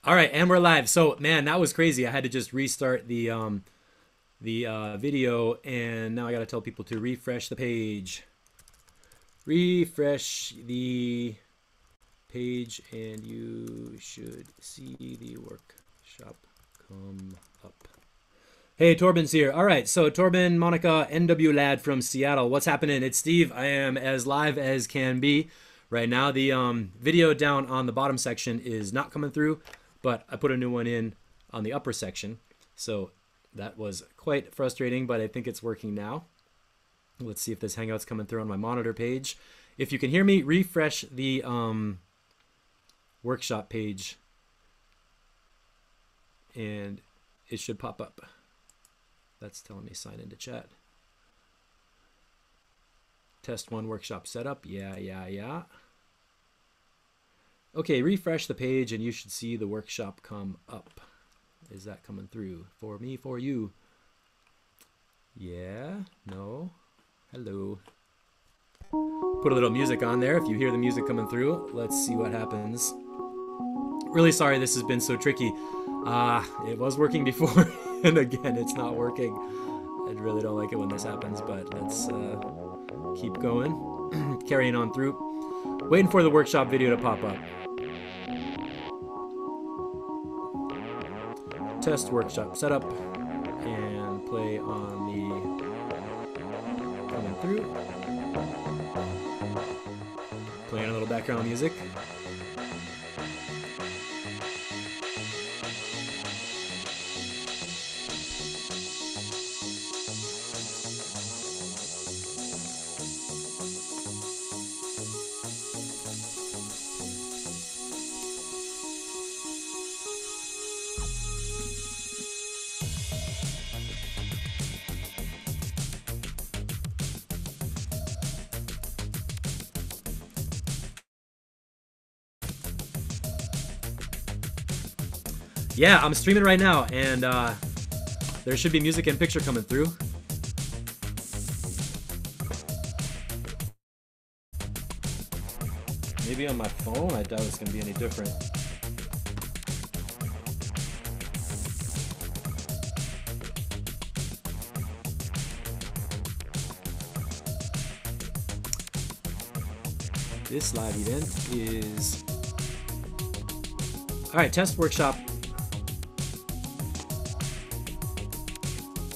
All right, and we're live. So, man, that was crazy. I had to just restart the video, and now I got to tell people to refresh the page. Refresh the page, and you should see the workshop come up. Hey, Torben's here. All right, so Torben, Monica, NW Lad from Seattle. What's happening? It's Steve. I am as live as can be right now. The video down on the bottom section is not coming through, but I put a new one in on the upper section. So that was quite frustrating, but I think it's working now. Let's see if this Hangout's coming through on my monitor page. If you can hear me, refresh the workshop page, and it should pop up. That's telling me sign into chat. Test one workshop setup. Yeah. Okay, refresh the page and you should see the workshop come up. Is that coming through? For me, for you. Yeah, no, hello. Put a little music on there if you hear the music coming through. Let's see what happens. Really sorry this has been so tricky. It was working before, and again, it's not working. I really don't like it when this happens, but let's keep going. Carrying on through. Waiting for the workshop video to pop up. Test workshop setup, and play on the coming through. Playing a little background music. Yeah, I'm streaming right now, and there should be music and picture coming through. Maybe on my phone, I doubt it's going to be any different. This live event is... All right, test workshop.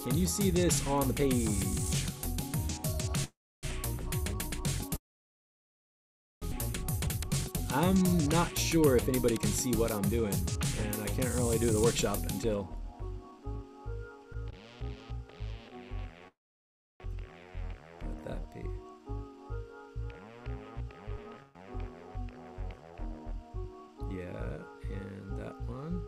Can you see this on the page? I'm not sure if anybody can see what I'm doing, and I can't really do the workshop until... Let that be. Yeah, and that one.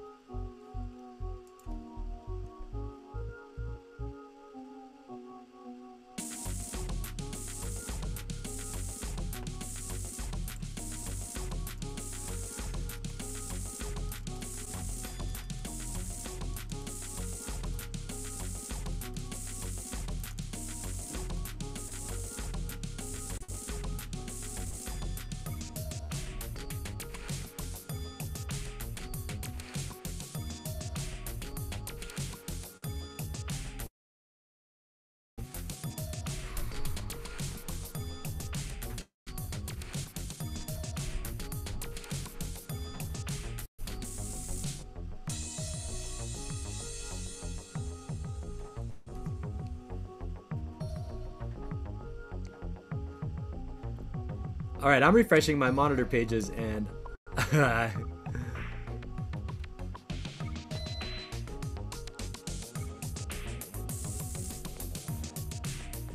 All right, I'm refreshing my monitor pages, and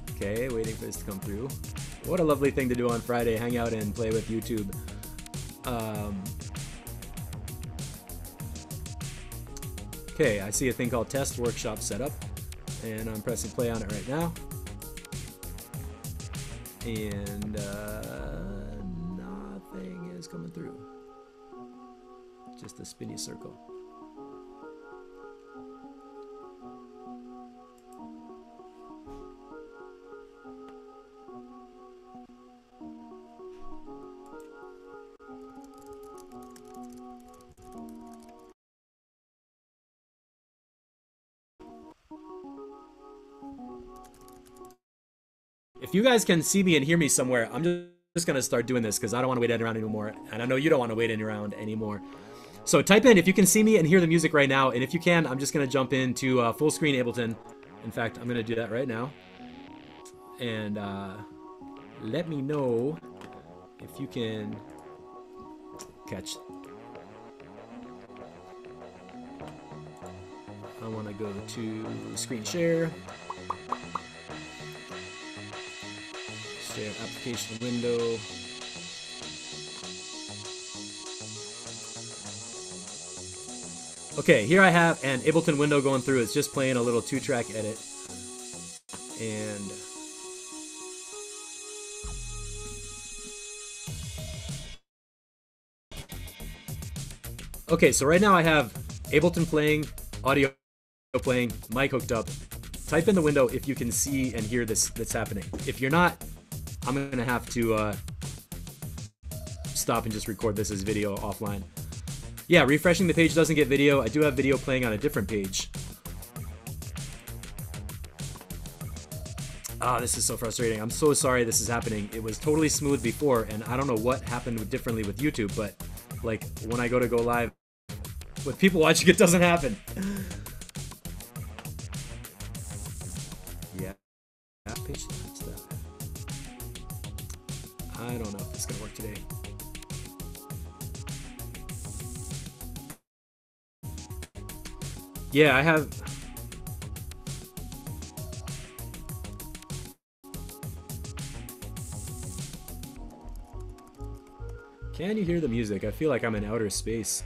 okay, waiting for this to come through. What a lovely thing to do on Friday, hang out and play with YouTube. Okay, I see a thing called test workshop setup, and I'm pressing play on it right now. And nothing is coming through. Just a spinny circle. if you guys can see me and hear me somewhere, I'm just gonna start doing this because I don't want to wait any around anymore, and I know you don't want to wait any around anymore. So type in if you can see me and hear the music right now, and if you can, I'm just gonna jump into full screen Ableton. In fact, I'm gonna do that right now, and let me know if you can catch. I want to go to screen share. Share application window. Okay, here I have an Ableton window going through. It's just playing a little 2-track edit. And okay, so right now I have Ableton playing, audio playing, mic hooked up. Type in the window if you can see and hear this that's happening. If you're not, I'm gonna have to stop and just record this as video offline. Yeah, refreshing the page doesn't get video. I do have video playing on a different page. Ah, this is so frustrating. I'm so sorry this is happening. It was totally smooth before, and I don't know what happened differently with YouTube, but like when I go live with people watching, it doesn't happen. Yeah. Page stuff. I don't know if this is gonna work today. Yeah, I have. Can you hear the music? I feel like I'm in outer space.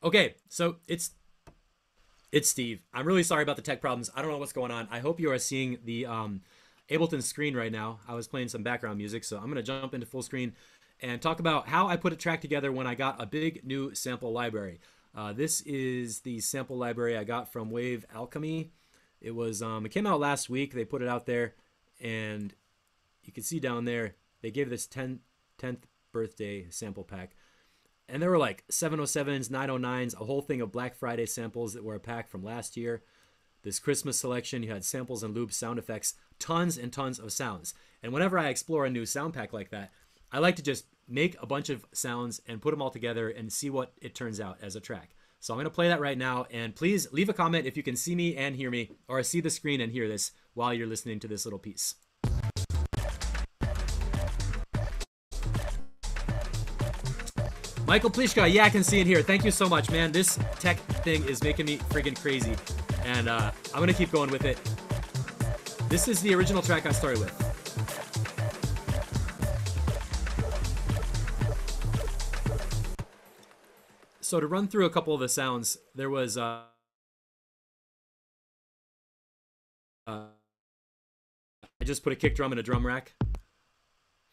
Okay, so it's Steve. I'm really sorry about the tech problems. I don't know what's going on. I hope you are seeing the Ableton screen right now. I was playing some background music, so I'm going to jump into full screen and talk about how I put a track together when I got a big new sample library. This is the sample library I got from Wave Alchemy. It was it came out last week. They put it out there, and you can see down there they gave this 10th birthday sample pack. And there were like 707s, 909s, a whole thing of Black Friday samples that were a pack from last year. This Christmas selection, you had samples and loops, sound effects, tons and tons of sounds. And whenever I explore a new sound pack like that, I like to just make a bunch of sounds and put them all together and see what it turns out as a track. So I'm going to play that right now. And please leave a comment if you can see me and hear me, or see the screen and hear this while you're listening to this little piece. Michael Plishka, yeah, I can see it here. Thank you so much, man. This tech thing is making me friggin' crazy. And I'm going to keep going with it. This is the original track I started with. So to run through a couple of the sounds, there was... I just put a kick drum in a drum rack.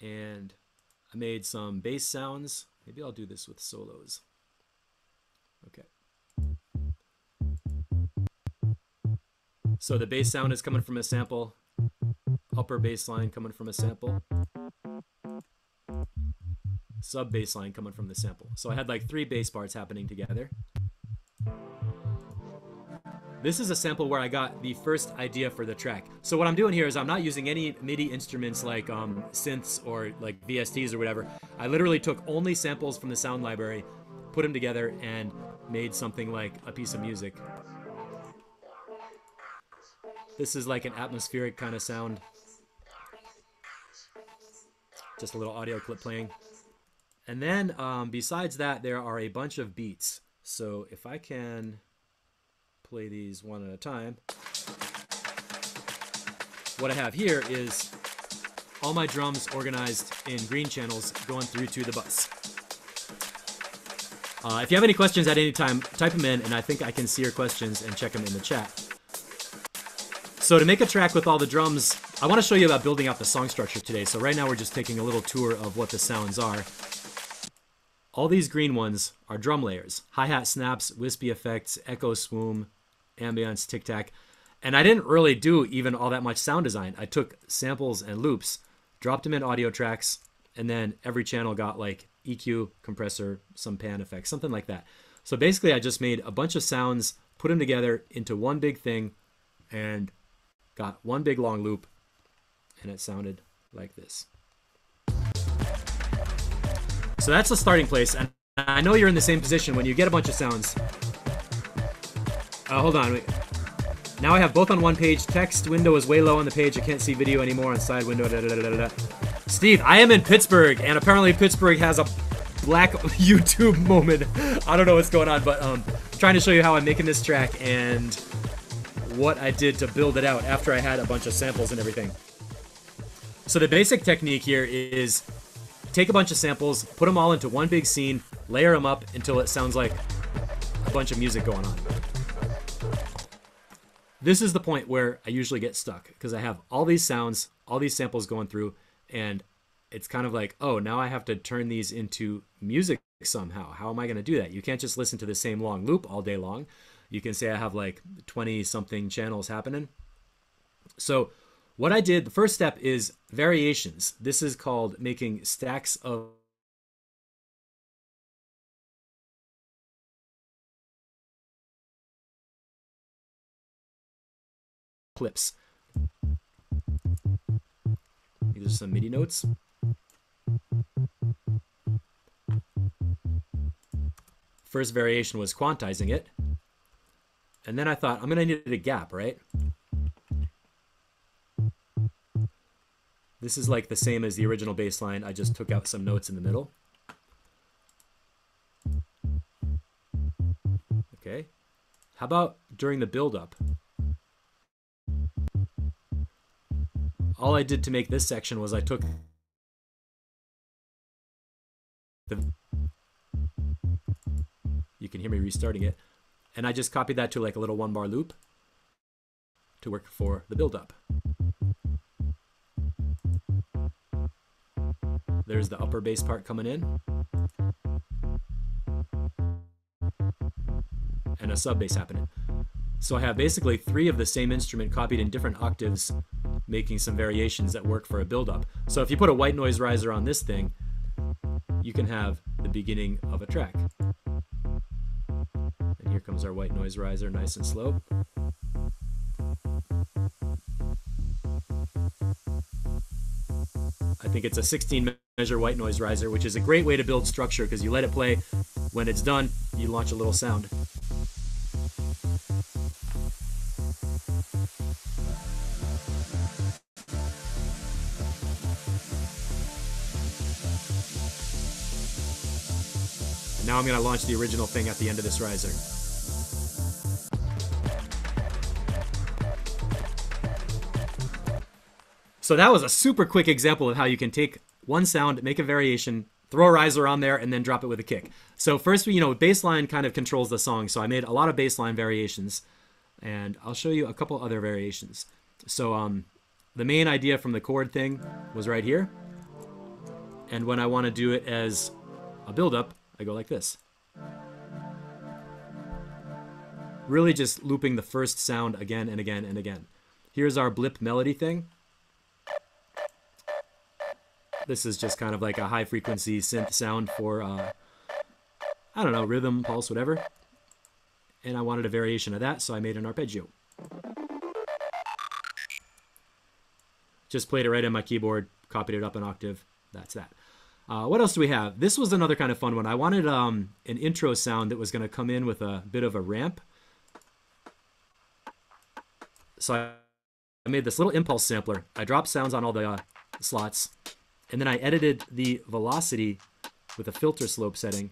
And I made some bass sounds. Maybe I'll do this with solos. Okay. So the bass sound is coming from a sample. Upper bass line coming from a sample. Sub bass line coming from the sample. So I had like 3 bass parts happening together. This is a sample where I got the first idea for the track. So what I'm doing here is I'm not using any MIDI instruments like synths or like VSTs or whatever. I literally took only samples from the sound library, put them together, and made something like a piece of music. This is like an atmospheric kind of sound. Just a little audio clip playing. And then besides that, there are a bunch of beats. So if I can play these one at a time, what I have here is all my drums organized in green channels going through to the bus. If you have any questions at any time, type them in, and I think I can see your questions and check them in the chat. So to make a track with all the drums, I want to show you about building out the song structure today. So right now we're just taking a little tour of what the sounds are. All these green ones are drum layers. Hi-hat snaps, wispy effects, echo swoom, ambience, tic-tac. And I didn't really do even all that much sound design. I took samples and loops, dropped them in audio tracks, and then every channel got like EQ, compressor, some pan effects, something like that. So basically I just made a bunch of sounds, put them together into one big thing, and got one big long loop, and it sounded like this. So that's the starting place, and I know you're in the same position when you get a bunch of sounds. Hold on, wait. Now I have both on one page. Text window is way low on the page. I can't see video anymore on side window. Da, da, da, da, da. Steve, I am in Pittsburgh, and apparently Pittsburgh has a black YouTube moment. I don't know what's going on, but I'm trying to show you how I'm making this track and what I did to build it out after I had a bunch of samples and everything. So the basic technique here is take a bunch of samples, put them all into one big scene, layer them up until it sounds like a bunch of music going on. This is the point where I usually get stuck because I have all these sounds, all these samples going through, and it's kind of like, oh, now I have to turn these into music somehow. How am I going to do that? You can't just listen to the same long loop all day long. You can say I have like 20 something channels happening. So what I did, the first step is variations. This is called making stacks of clips. These are some MIDI notes. First variation was quantizing it. And then I thought, I'm going to need a gap, right? This is like the same as the original bass line. I just took out some notes in the middle. Okay. How about during the build-up? All I did to make this section was I took the... You can hear me restarting it. And I just copied that to like a little 1-bar loop to work for the build-up. There's the upper bass part coming in. And a sub bass happening. So I have basically 3 of the same instrument copied in different octaves, making some variations that work for a build-up. So if you put a white noise riser on this thing, you can have the beginning of a track. And here comes our white noise riser, nice and slow. I think it's a 16 measure white noise riser, which is a great way to build structure because you let it play. When it's done, you launch a little sound. And now I'm going to launch the original thing at the end of this riser. So that was a super quick example of how you can take one sound, make a variation, throw a riser on there, and then drop it with a kick. So first, bass line kind of controls the song. So I made a lot of bass line variations, and I'll show you a couple other variations. So the main idea from the chord thing was right here. And when I want to do it as a build-up, I go like this. Really just looping the first sound again and again and again. Here's our blip melody thing. This is just kind of like a high frequency synth sound for, I don't know, rhythm, pulse, whatever. and I wanted a variation of that, so I made an arpeggio. Just played it right on my keyboard, copied it up an octave. That's that. What else do we have? This was another kind of fun one. I wanted an intro sound that was going to come in with a bit of a ramp. So I made this little impulse sampler. I dropped sounds on all the slots, and then I edited the velocity with a filter slope setting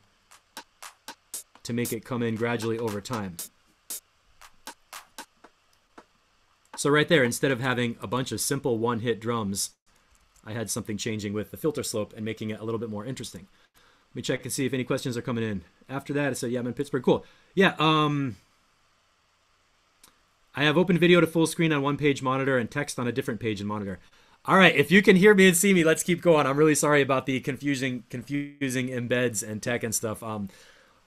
to make it come in gradually over time. So right there, instead of having a bunch of simple one-hit drums, I had something changing with the filter slope and making it a little bit more interesting. Let me check and see if any questions are coming in. After that, I said, yeah, I'm in Pittsburgh. Cool. Yeah, I have open video to full screen on one page monitor and text on a different page and monitor. All right, if you can hear me and see me, let's keep going. I'm really sorry about the confusing embeds and tech and stuff.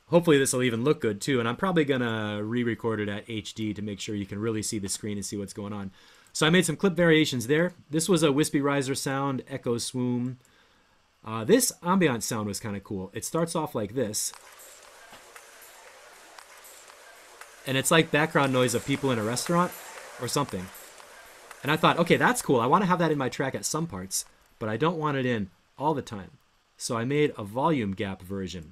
Hopefully this will even look good too, and I'm probably gonna re-record it at HD to make sure you can really see the screen and see what's going on. So I made some clip variations there. This was a wispy riser sound, echo swoon. This ambient sound was kind of cool. It starts off like this, and it's like background noise of people in a restaurant or something. And I thought, okay, that's cool. I want to have that in my track at some parts, but I don't want it in all the time. So I made a volume gap version.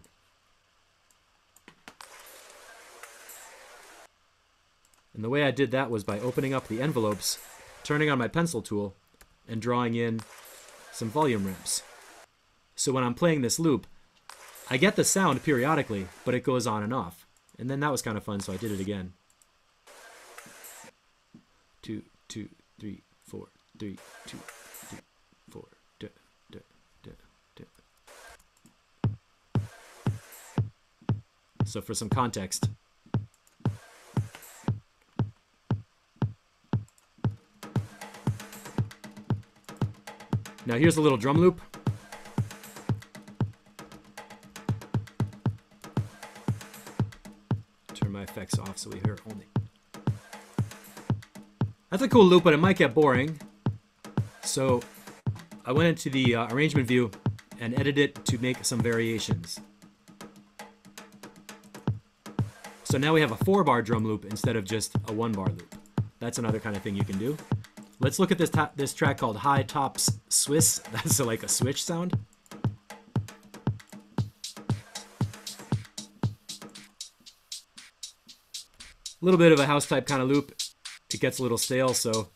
And the way I did that was by opening up the envelopes, turning on my pencil tool, and drawing in some volume ramps. So when I'm playing this loop, I get the sound periodically, but it goes on and off. And then that was kind of fun, so I did it again. 2, 2, 3, 4, 3, 2, 3, 4. Duh, duh, duh, duh. So for some context, now here's a little drum loop. Turn my effects off so we hear only. That's a cool loop, but it might get boring. So I went into the arrangement view and edited it to make some variations. So now we have a 4-bar drum loop instead of just a 1-bar loop. That's another kind of thing you can do. Let's look at this track called High Tops Swiss. That's like a switch sound. A little bit of a house type kind of loop. It gets a little stale, so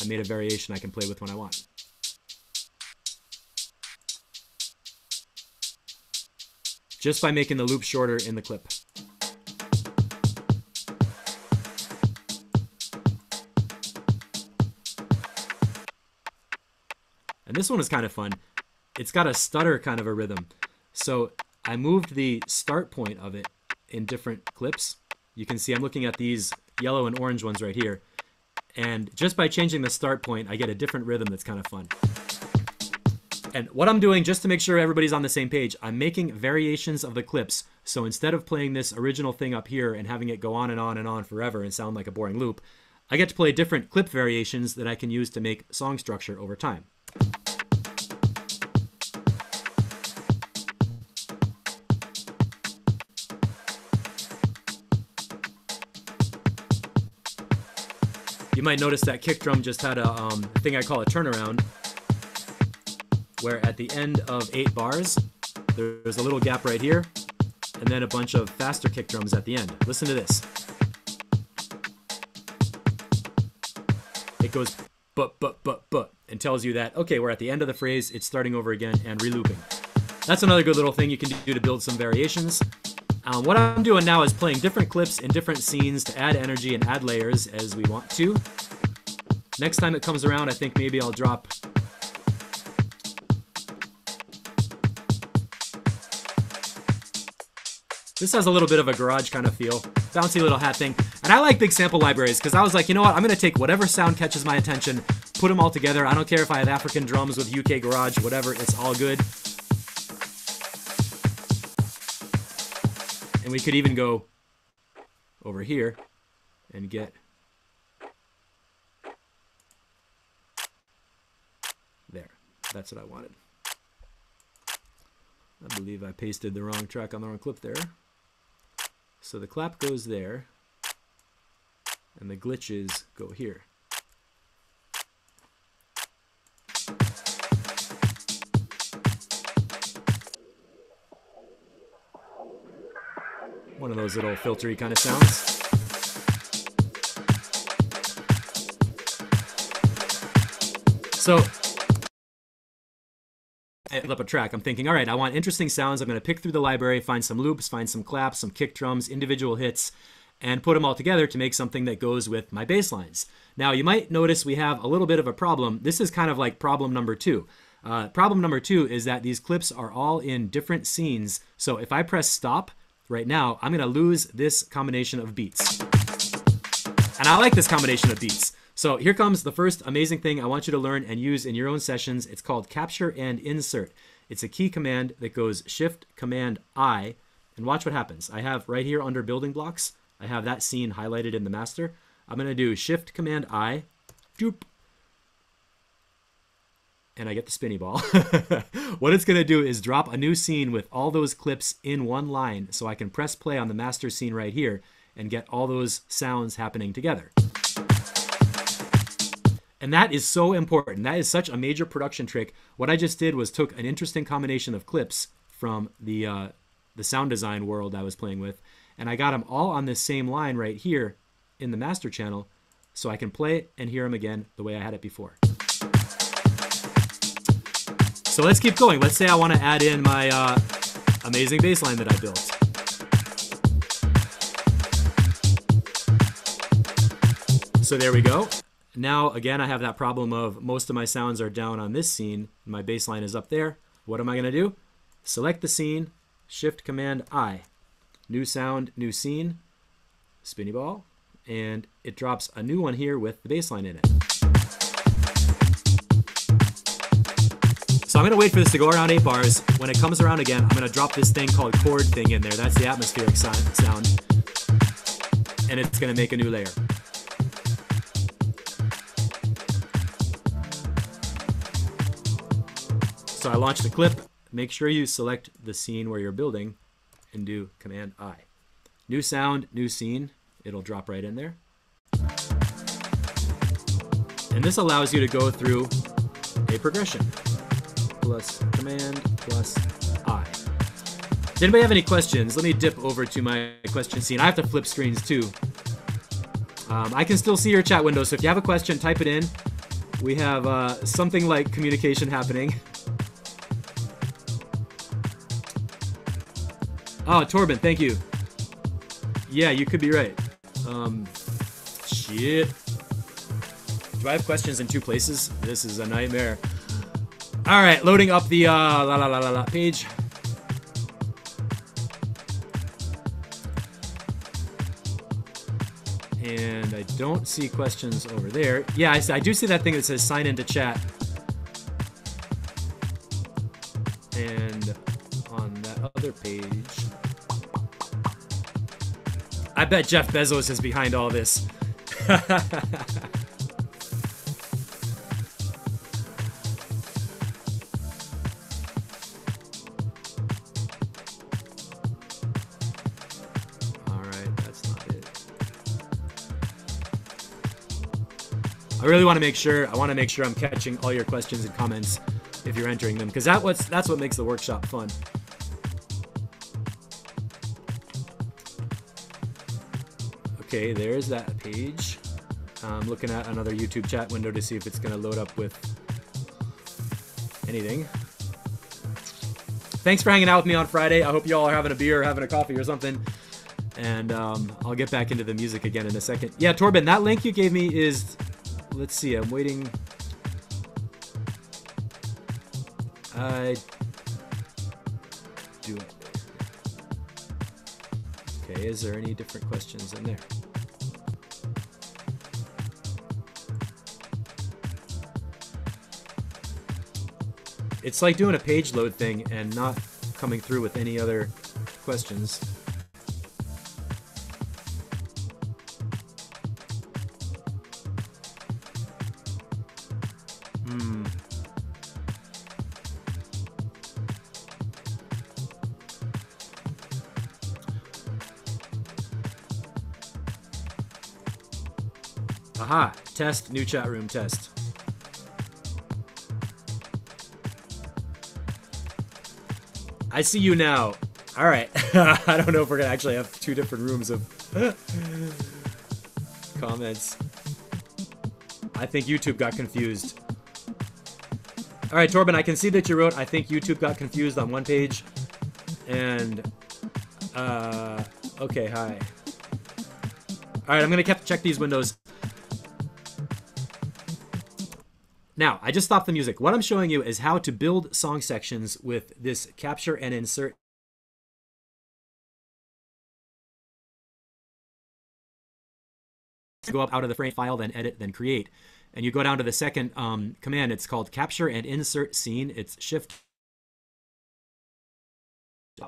I made a variation I can play with when I want. Just by making the loop shorter in the clip. And this one is kind of fun. It's got a stutter kind of a rhythm. So I moved the start point of it in different clips. You can see I'm looking at these yellow and orange ones right here. And just by changing the start point, I get a different rhythm that's kind of fun. And what I'm doing, just to make sure everybody's on the same page, I'm making variations of the clips. So instead of playing this original thing up here and having it go on and on and on forever and sound like a boring loop, I get to play different clip variations that I can use to make song structure over time. You might notice that kick drum just had a thing I call a turnaround, where at the end of 8 bars, there's a little gap right here, and then a bunch of faster kick drums at the end. Listen to this. It goes but, and tells you that, okay, we're at the end of the phrase, it's starting over again and re-looping. That's another good little thing you can do to build some variations. What I'm doing now is playing different clips in different scenes to add energy and add layers as we want to. Next time it comes around, I think maybe I'll drop this has a little bit of a garage kind of feel, bouncy little hat thing. And I like big sample libraries because I was like, you know what, I'm going to take whatever sound catches my attention, put them all together. I don't care if I have African drums with UK garage, whatever, it's all good. And we could even go over here and get there. That's what I wanted. I believe I pasted the wrong track on the wrong clip there. So the clap goes there, and the glitches go here. One of those little filtery kind of sounds. So, I pulled up a track. I'm thinking, all right, I want interesting sounds. I'm going to pick through the library, find some loops, find some claps, some kick drums, individual hits, and put them all together to make something that goes with my bass lines. Now, you might notice we have a little bit of a problem. This is kind of like problem number 2. Problem number 2 is that these clips are all in different scenes. So if I press stop right now, I'm going to lose this combination of beats. And I like this combination of beats. So here comes the first amazing thing I want you to learn and use in your own sessions. It's called capture and insert. It's a key command that goes Shift Command I, and watch what happens. I have right here under building blocks, I have that scene highlighted in the master. I'm going to do Shift Command I, doop, and I get the spinny ball. What it's going to do is drop a new scene with all those clips in one line, so I can press play on the master scene right here and get all those sounds happening together. And that is so important. That is such a major production trick. What I just did was took an interesting combination of clips from the sound design world I was playing with, and I got them all on this same line right here in the master channel, so I can play and hear them again the way I had it before. So let's keep going. Let's say I want to add in my amazing bass line that I built. So there we go. Now, again, I have that problem of most of my sounds are down on this scene. My bass line is up there. What am I going to do? Select the scene, Shift Command I. New sound, new scene, spinny ball, and it drops a new one here with the bass line in it. So I'm going to wait for this to go around 8 bars. When it comes around again, I'm going to drop this thing called chord thing in there. That's the atmospheric sound. And it's going to make a new layer. So I launched the clip. Make sure you select the scene where you're building and do Command I. New sound, new scene. It'll drop right in there. And this allows you to go through a progression. Plus Command plus I. Does anybody have any questions? Let me dip over to my question scene. I have to flip screens too. I can still see your chat window, so if you have a question, type it in. We have something like communication happening. Oh, Torben, thank you. Yeah, you could be right. Shit. Do I have questions in 2 places? This is a nightmare. All right, loading up the page. And I don't see questions over there. Yeah, I do see that thing that says sign into chat. And on that other page, I bet Jeff Bezos is behind all this. I really want to make sure I'm catching all your questions and comments if you're entering them, because that's what makes the workshop fun. Okay, there's that page. I'm looking at another YouTube chat window to see if it's going to load up with anything. Thanks for hanging out with me on Friday. I hope you all are having a beer or having a coffee or something. And I'll get back into the music again in a second. Yeah, Torben, that link you gave me is... Let's see, I'm waiting. I do it. Okay, is there any different questions in there? It's like doing a page load thing and not coming through with any other questions. Aha, test, new chat room, test. I see you now. All right. I don't know if we're going to actually have two different rooms of comments. I think YouTube got confused. All right, Torben, I can see that you wrote, I think YouTube got confused on one page. And, okay, hi. All right, I'm going to check these windows. Now, I just stopped the music. What I'm showing you is how to build song sections with this capture and insert. Go up out of the frame file, then edit, then create. And you go down to the second command. It's called capture and insert scene. It's shift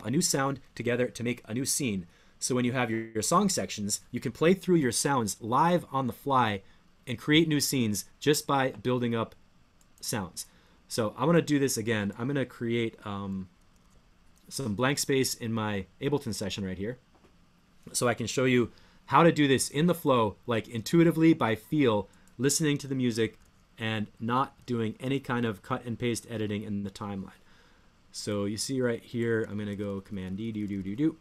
a new sound together to make a new scene. So when you have your song sections, you can play through your sounds live on the fly and create new scenes just by building up sounds. So I'm going to do this again. I'm going to create some blank space in my Ableton session right here so I can show you how to do this in the flow, like intuitively by feel, listening to the music and not doing any kind of cut and paste editing in the timeline. So you see right here, I'm going to go Command D, do.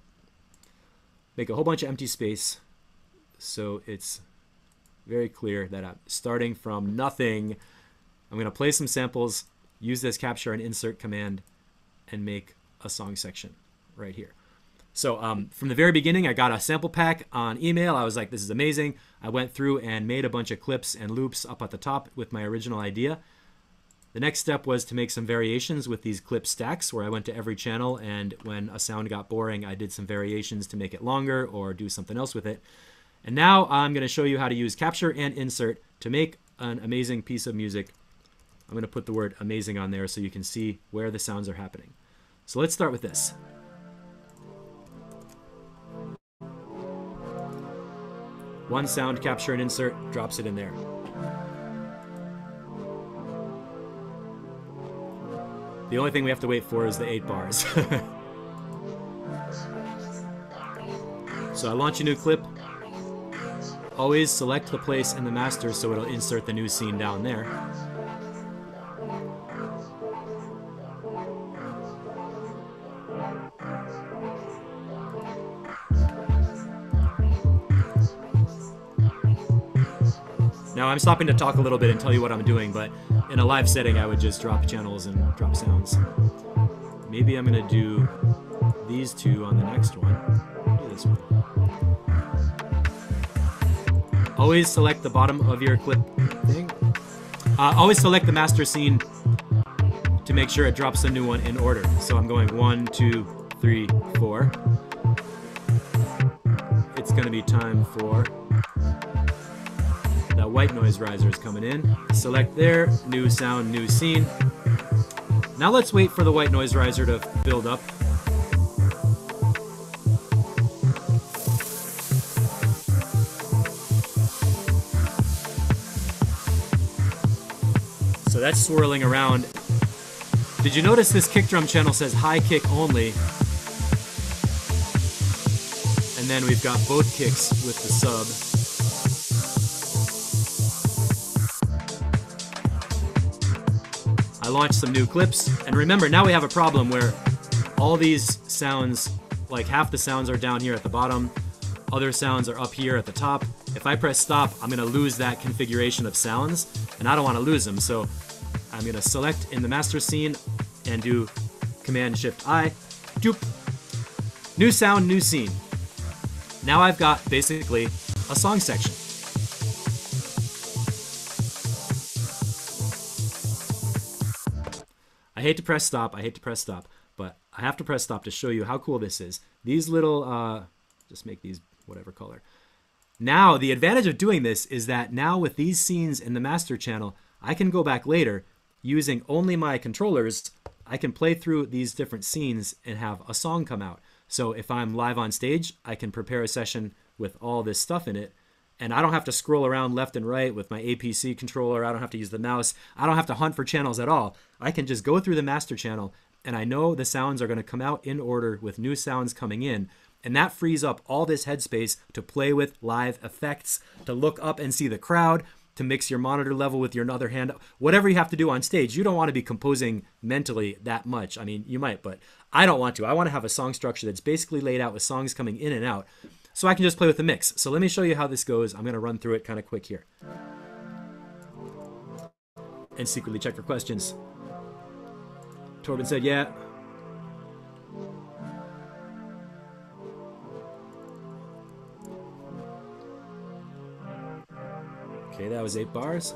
Make a whole bunch of empty space so it's very clear that I'm starting from nothing. I'm going to play some samples, use this capture and insert command, and make a song section right here. So from the very beginning, I got a sample pack on email. I was like, this is amazing. I went through and made a bunch of clips and loops up at the top with my original idea. The next step was to make some variations with these clip stacks where I went to every channel, and when a sound got boring, I did some variations to make it longer or do something else with it. And now I'm going to show you how to use capture and insert to make an amazing piece of music. I'm going to put the word amazing on there so you can see where the sounds are happening. So let's start with this. One sound, capture and insert, drops it in there. The only thing we have to wait for is the 8 bars. So I launch a new clip. Always select the place in the master so it'll insert the new scene down there. Now I'm stopping to talk a little bit and tell you what I'm doing, but in a live setting I would just drop channels and drop sounds. Maybe I'm going to do these two on the next one. Do this one. Always select the bottom of your clip thing. Always select the master scene to make sure it drops the new one in order. So I'm going 1, 2, 3, 4. It's going to be time for the white noise riser is coming in. Select there, new sound, new scene. Now let's wait for the white noise riser to build up. So that's swirling around. Did you notice this kick drum channel says high kick only? And then we've got both kicks with the sub. I launched some new clips, and remember, now we have a problem where all these sounds, like half the sounds are down here at the bottom, other sounds are up here at the top. If I press stop, I'm going to lose that configuration of sounds, and I don't want to lose them, so I'm going to select in the master scene and do Command-Shift-I, doop, new sound, new scene. Now I've got basically a song section. I hate to press stop, but I have to press stop to show you how cool this is. These little, just make these whatever color. Now, the advantage of doing this is that now with these scenes in the master channel, I can go back later using only my controllers. I can play through these different scenes and have a song come out. So if I'm live on stage, I can prepare a session with all this stuff in it. And I don't have to scroll around left and right with my APC controller. I don't have to use the mouse. I don't have to hunt for channels at all. I can just go through the master channel, and I know the sounds are going to come out in order with new sounds coming in. And that frees up all this headspace to play with live effects, to look up and see the crowd, to mix your monitor level with your other hand, whatever you have to do on stage. You don't want to be composing mentally that much. I mean, you might, but I don't want to. I want to have a song structure that's basically laid out with songs coming in and out, so I can just play with the mix. So let me show you how this goes. I'm going to run through it kind of quick here. And secretly check for questions. Torben said, yeah. Okay, that was 8 bars.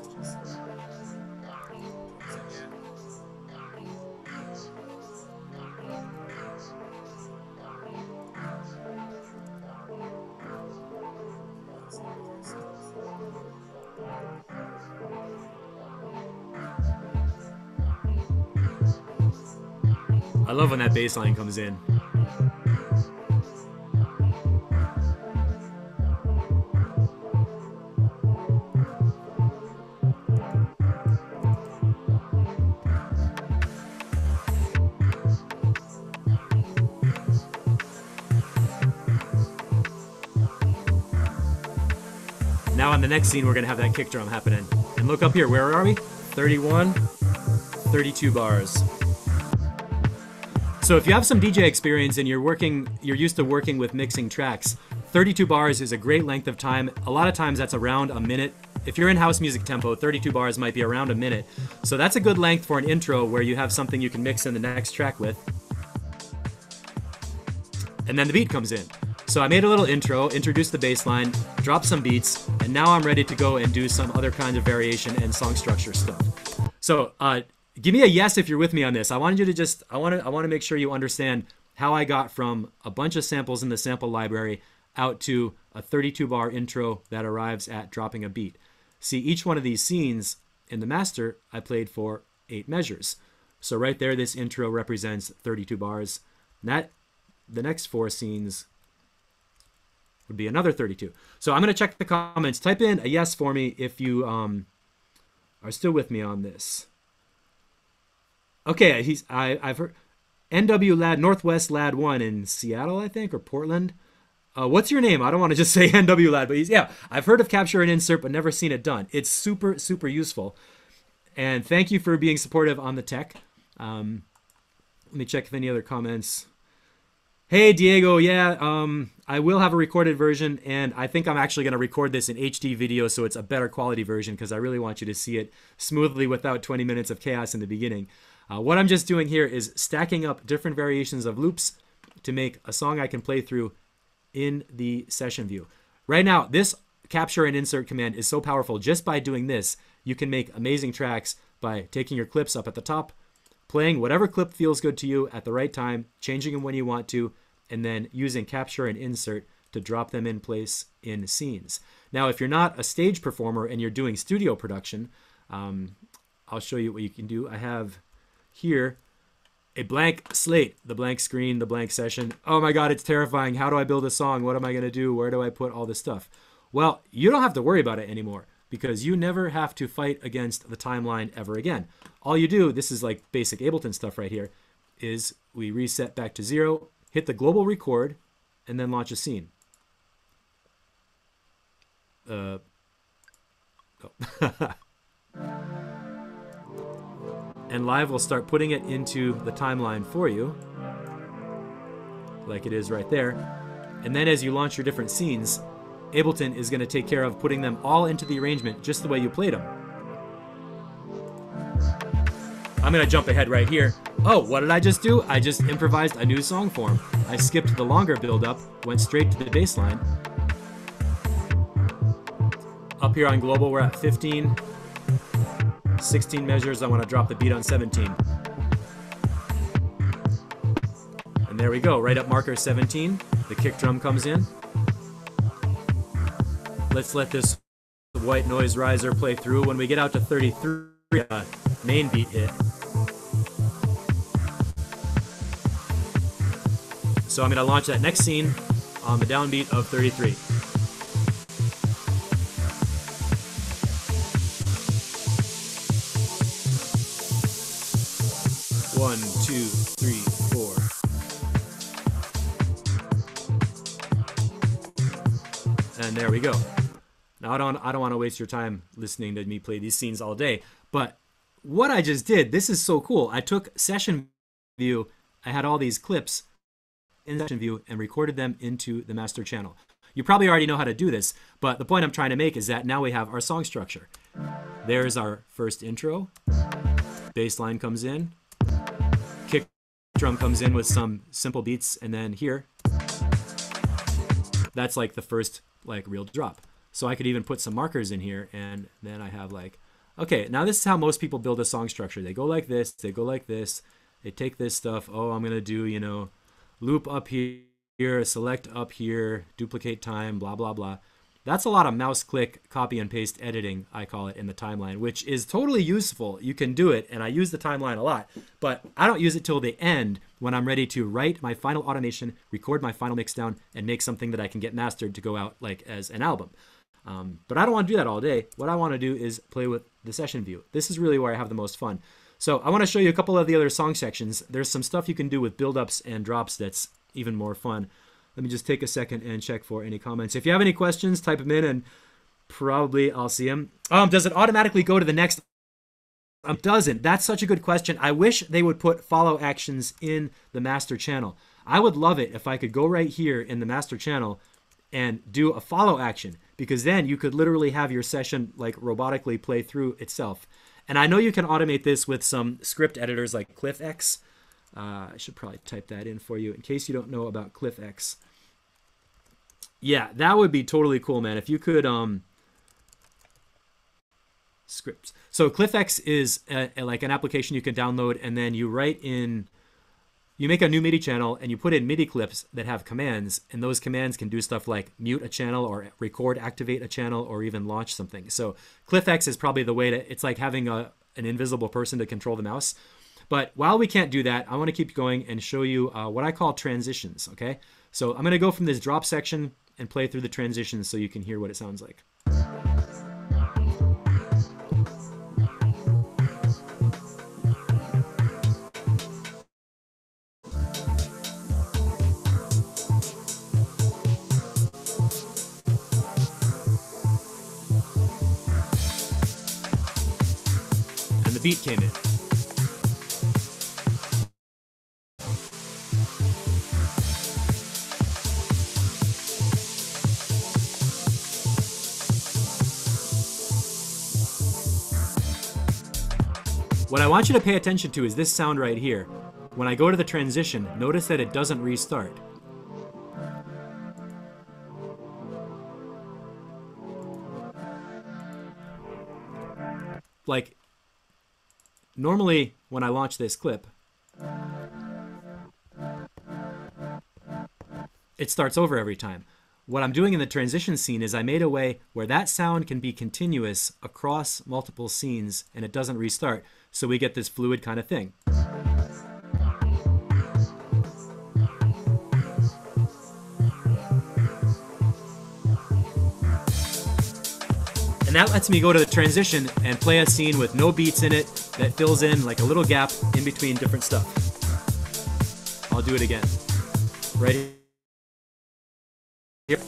I love when that bass line comes in. Now on the next scene, we're going to have that kick drum happening. And look up here, where are we? 31, 32 bars. So if you have some DJ experience and you're used to working with mixing tracks, 32 bars is a great length of time. A lot of times that's around a minute. If you're in house music tempo, 32 bars might be around a minute. So that's a good length for an intro where you have something you can mix in the next track with. And then the beat comes in. So I made a little intro, introduced the bass line, dropped some beats, and now I'm ready to go and do some other kinds of variation and song structure stuff. So give me a yes if you're with me on this. I wanted you to just, I want to make sure you understand how I got from a bunch of samples in the sample library out to a 32 bar intro that arrives at dropping a beat. See, each one of these scenes in the master, I played for 8 measures. So right there, this intro represents 32 bars. And the next 4 scenes would be another 32. So I'm going to check the comments. Type in a yes for me if you are still with me on this. Okay, I've heard NW Lad, Northwest Lad 1 in Seattle, I think, or Portland. What's your name? I don't want to just say NW Lad, but yeah, I've heard of capture and insert, but never seen it done. It's super, super useful. And thank you for being supportive on the tech. Let me check if any other comments. Hey, Diego, yeah, I will have a recorded version, and I think I'm actually going to record this in HD video so it's a better quality version because I really want you to see it smoothly without 20 minutes of chaos in the beginning. What I'm just doing here is stacking up different variations of loops to make a song I can play through in the session view. Right now, this capture and insert command is so powerful. Just by doing this, you can make amazing tracks by taking your clips up at the top, playing whatever clip feels good to you at the right time, changing them when you want to, and then using capture and insert to drop them in place in scenes. Now, if you're not a stage performer and you're doing studio production, I'll show you what you can do. I have here a blank slate, the blank screen, the blank session. Oh my God, it's terrifying. How do I build a song? What am I going to do? Where do I put all this stuff? Well, you don't have to worry about it anymore because you never have to fight against the timeline ever again. All you do, this is like basic Ableton stuff right here, is we reset back to 0, hit the global record, and then launch a scene. Oh. And Live will start putting it into the timeline for you, like it is right there. And then as you launch your different scenes, Ableton is going to take care of putting them all into the arrangement just the way you played them. I'm going to jump ahead right here. Oh, what did I just do? I just improvised a new song form. I skipped the longer build-up, went straight to the bass line. Up here on global, we're at 15. 16 measures, I want to drop the beat on 17. And there we go, right at marker 17. The kick drum comes in. Let's let this white noise riser play through. When we get out to 33, main beat hit. So I'm going to launch that next scene on the downbeat of 33. One, two, And there we go. Now, I don't want to waste your time listening to me play these scenes all day, but what I just did, this is so cool. I took session view, I had all these clips in session view and recorded them into the master channel. You probably already know how to do this, but the point I'm trying to make is that now we have our song structure. There's our first intro, bass line comes in, kick drum comes in with some simple beats, and then here, that's like the first like real drop. So I could even put some markers in here, and then I have like, okay, now this is how most people build a song structure. They go like this, they go like this, they take this stuff, oh, I'm gonna do, you know, loop up here, select up here, duplicate time, blah, blah, blah. That's a lot of mouse click, copy and paste editing, I call it, in the timeline, which is totally useful. You can do it, and I use the timeline a lot, but I don't use it till the end when I'm ready to write my final automation, record my final mixdown, and make something that I can get mastered to go out like as an album. But I don't want to do that all day. What I want to do is play with the session view. This is really where I have the most fun. So I want to show you a couple of the other song sections. There's some stuff you can do with build-ups and drops that's even more fun. Let me just take a second and check for any comments. If you have any questions, type them in and probably I'll see them. Does it automatically go to the next? It doesn't. That's such a good question. I wish they would put follow actions in the master channel. I would love it if I could go right here in the master channel and do a follow action, because then you could literally have your session like robotically play through itself. And I know you can automate this with some script editors like CliffX. I should probably type that in for you in case you don't know about CliffX. Yeah, that would be totally cool, man. If you could scripts. So CliffX is like an application you can download, and then you write in, you make a new MIDI channel and you put in MIDI clips that have commands, and those commands can do stuff like mute a channel or record, activate a channel, or even launch something. So CliffX is probably the way to, it's like having an invisible person to control the mouse. But while we can't do that, I want to keep going and show you what I call transitions, okay? So I'm going to go from this drop section and play through the transitions so you can hear what it sounds like. And the beat came in. What I want you to pay attention to is this sound right here. When I go to the transition, notice that it doesn't restart. Like, normally when I launch this clip, it starts over every time. What I'm doing in the transition scene is I made a way where that sound can be continuous across multiple scenes and it doesn't restart. So we get this fluid kind of thing. And that lets me go to the transition and play a scene with no beats in it that fills in like a little gap in between different stuff. I'll do it again. Right here.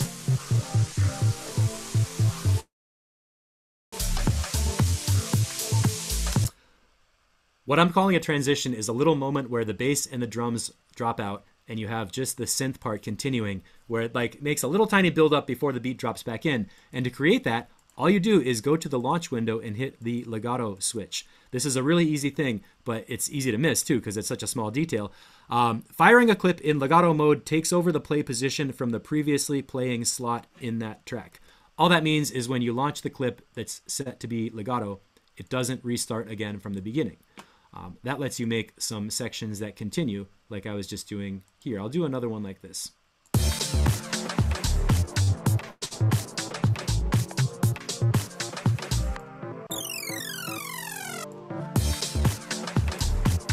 What I'm calling a transition is a little moment where the bass and the drums drop out and you have just the synth part continuing, where it like makes a little tiny build up before the beat drops back in. And to create that, all you do is go to the launch window and hit the legato switch. This is a really easy thing, but it's easy to miss too because it's such a small detail. Firing a clip in legato mode takes over the play position from the previously playing slot in that track. All that means is when you launch the clip that's set to be legato, it doesn't restart again from the beginning. That lets you make some sections that continue like I was just doing here. I'll do another one like this.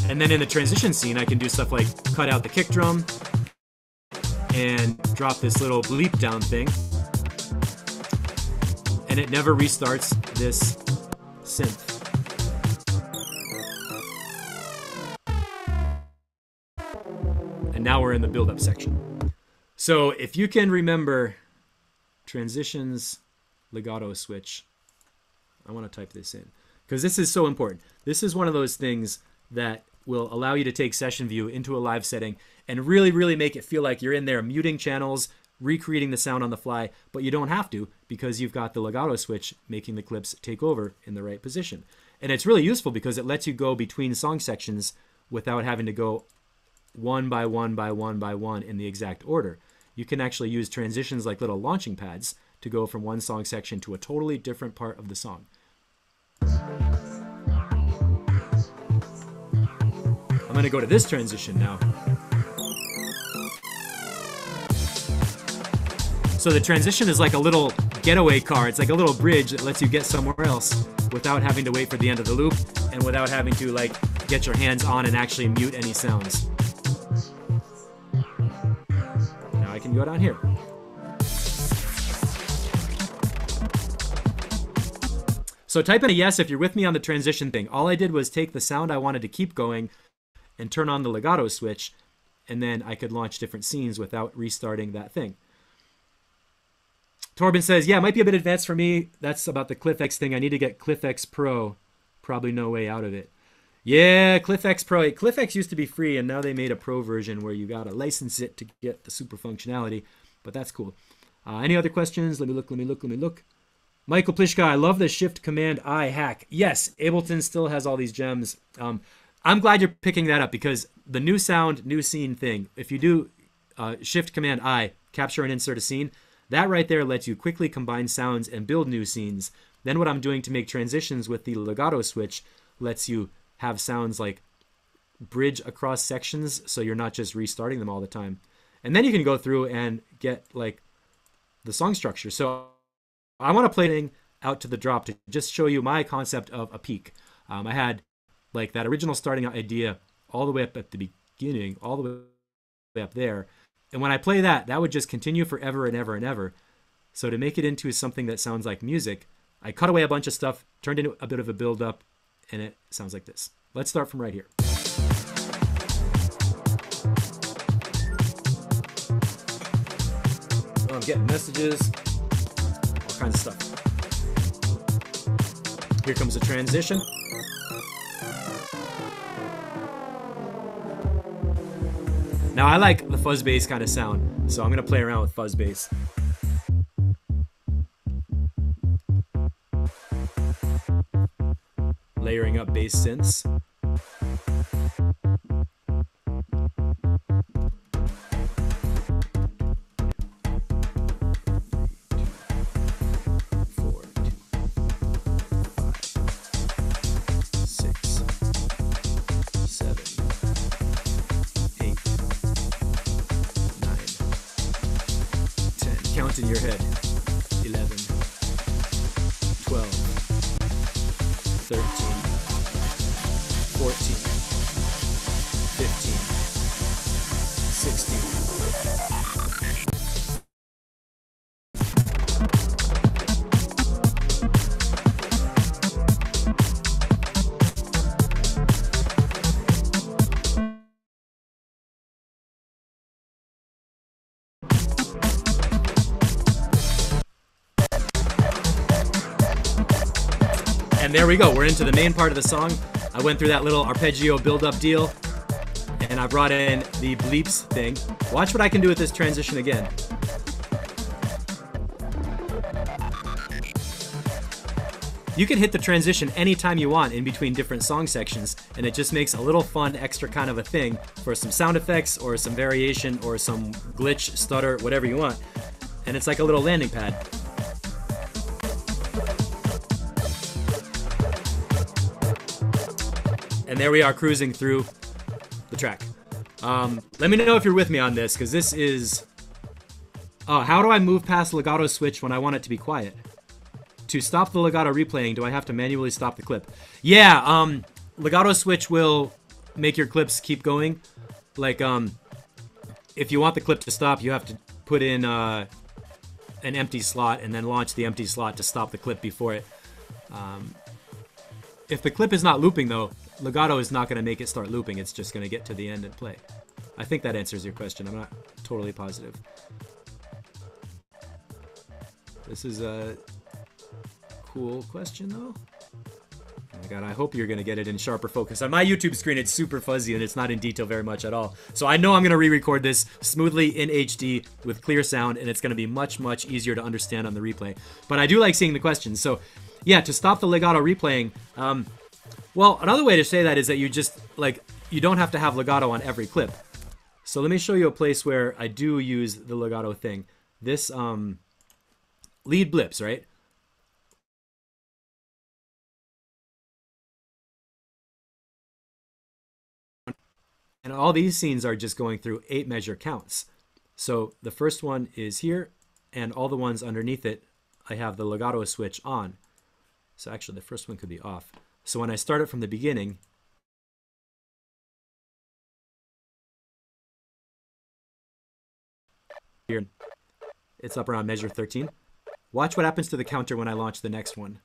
And then in the transition scene, I can do stuff like cut out the kick drum and drop this little bleep down thing. And it never restarts this synth. And now we're in the build-up section. So if you can remember transitions legato switch. I want to type this in because this is so important. This is one of those things that will allow you to take session view into a live setting and really, really make it feel like you're in there muting channels, recreating the sound on the fly, but you don't have to because you've got the legato switch making the clips take over in the right position. And it's really useful because it lets you go between song sections without having to go one by one by one by one in the exact order. You can actually use transitions like little launching pads to go from one song section to a totally different part of the song. I'm going to go to this transition now. So the transition is like a little getaway car. It's like a little bridge that lets you get somewhere else without having to wait for the end of the loop and without having to like get your hands on and actually mute any sounds. Now I can go down here. So type in a yes if you're with me on the transition thing. All I did was take the sound I wanted to keep going and turn on the legato switch, and then I could launch different scenes without restarting that thing. Torben says, yeah, it might be a bit advanced for me. That's about the CliffX thing. I need to get CliffX Pro. Probably no way out of it. Yeah, CliffX Pro. CliffX used to be free, and now they made a Pro version where you got to license it to get the super functionality, but that's cool. Any other questions? Let me look. Michael Plishka, I love the Shift-Command-I hack. Yes, Ableton still has all these gems. I'm glad you're picking that up because the new sound, new scene thing, if you do Shift-Command-I, capture and insert a scene, that right there lets you quickly combine sounds and build new scenes. Then what I'm doing to make transitions with the legato switch lets you have sounds like bridge across sections so you're not just restarting them all the time. And then you can go through and get like the song structure. So I want to play it out to the drop to just show you my concept of a peak. I had like that original starting idea all the way up at the beginning, all the way up there. And when I play that, that would just continue forever and ever and ever. So to make it into something that sounds like music, I cut away a bunch of stuff, turned into a bit of a build up, and it sounds like this. Let's start from right here. Oh, I'm getting messages, all kinds of stuff. Here comes a transition. Now I like the fuzz bass kind of sound, so I'm gonna play around with fuzz bass. Layering up bass synths. 5, And there we go, we're into the main part of the song. I went through that little arpeggio build-up deal, and I brought in the bleeps thing. Watch what I can do with this transition again. You can hit the transition anytime you want in between different song sections, and it just makes a little fun extra kind of a thing for some sound effects or some variation or some glitch, stutter, whatever you want. And it's like a little landing pad. And there we are cruising through the track. Let me know if you're with me on this, because this is... how do I move past legato switch when I want it to be quiet? To stop the legato replaying, do I have to manually stop the clip? Yeah, legato switch will make your clips keep going. Like, if you want the clip to stop, you have to put in an empty slot and then launch the empty slot to stop the clip before it. If the clip is not looping, though, legato is not going to make it start looping. It's just going to get to the end and play. I think that answers your question. I'm not totally positive. This is a cool question, though. Oh my god, I hope you're going to get it in sharper focus. On my YouTube screen, it's super fuzzy and it's not in detail very much at all. So I know I'm going to re-record this smoothly in HD with clear sound, and it's going to be much, much easier to understand on the replay. But I do like seeing the questions. So yeah, to stop the legato replaying, well, another way to say that is that you just, like, you don't have to have legato on every clip. So let me show you a place where I do use the legato thing. This lead blips, right? And all these scenes are just going through 8 measure counts. So the first one is here, and all the ones underneath it, I have the legato switch on. So actually the first one could be off. So when I start it from the beginning, here, it's up around measure 13. Watch what happens to the counter when I launch the next one.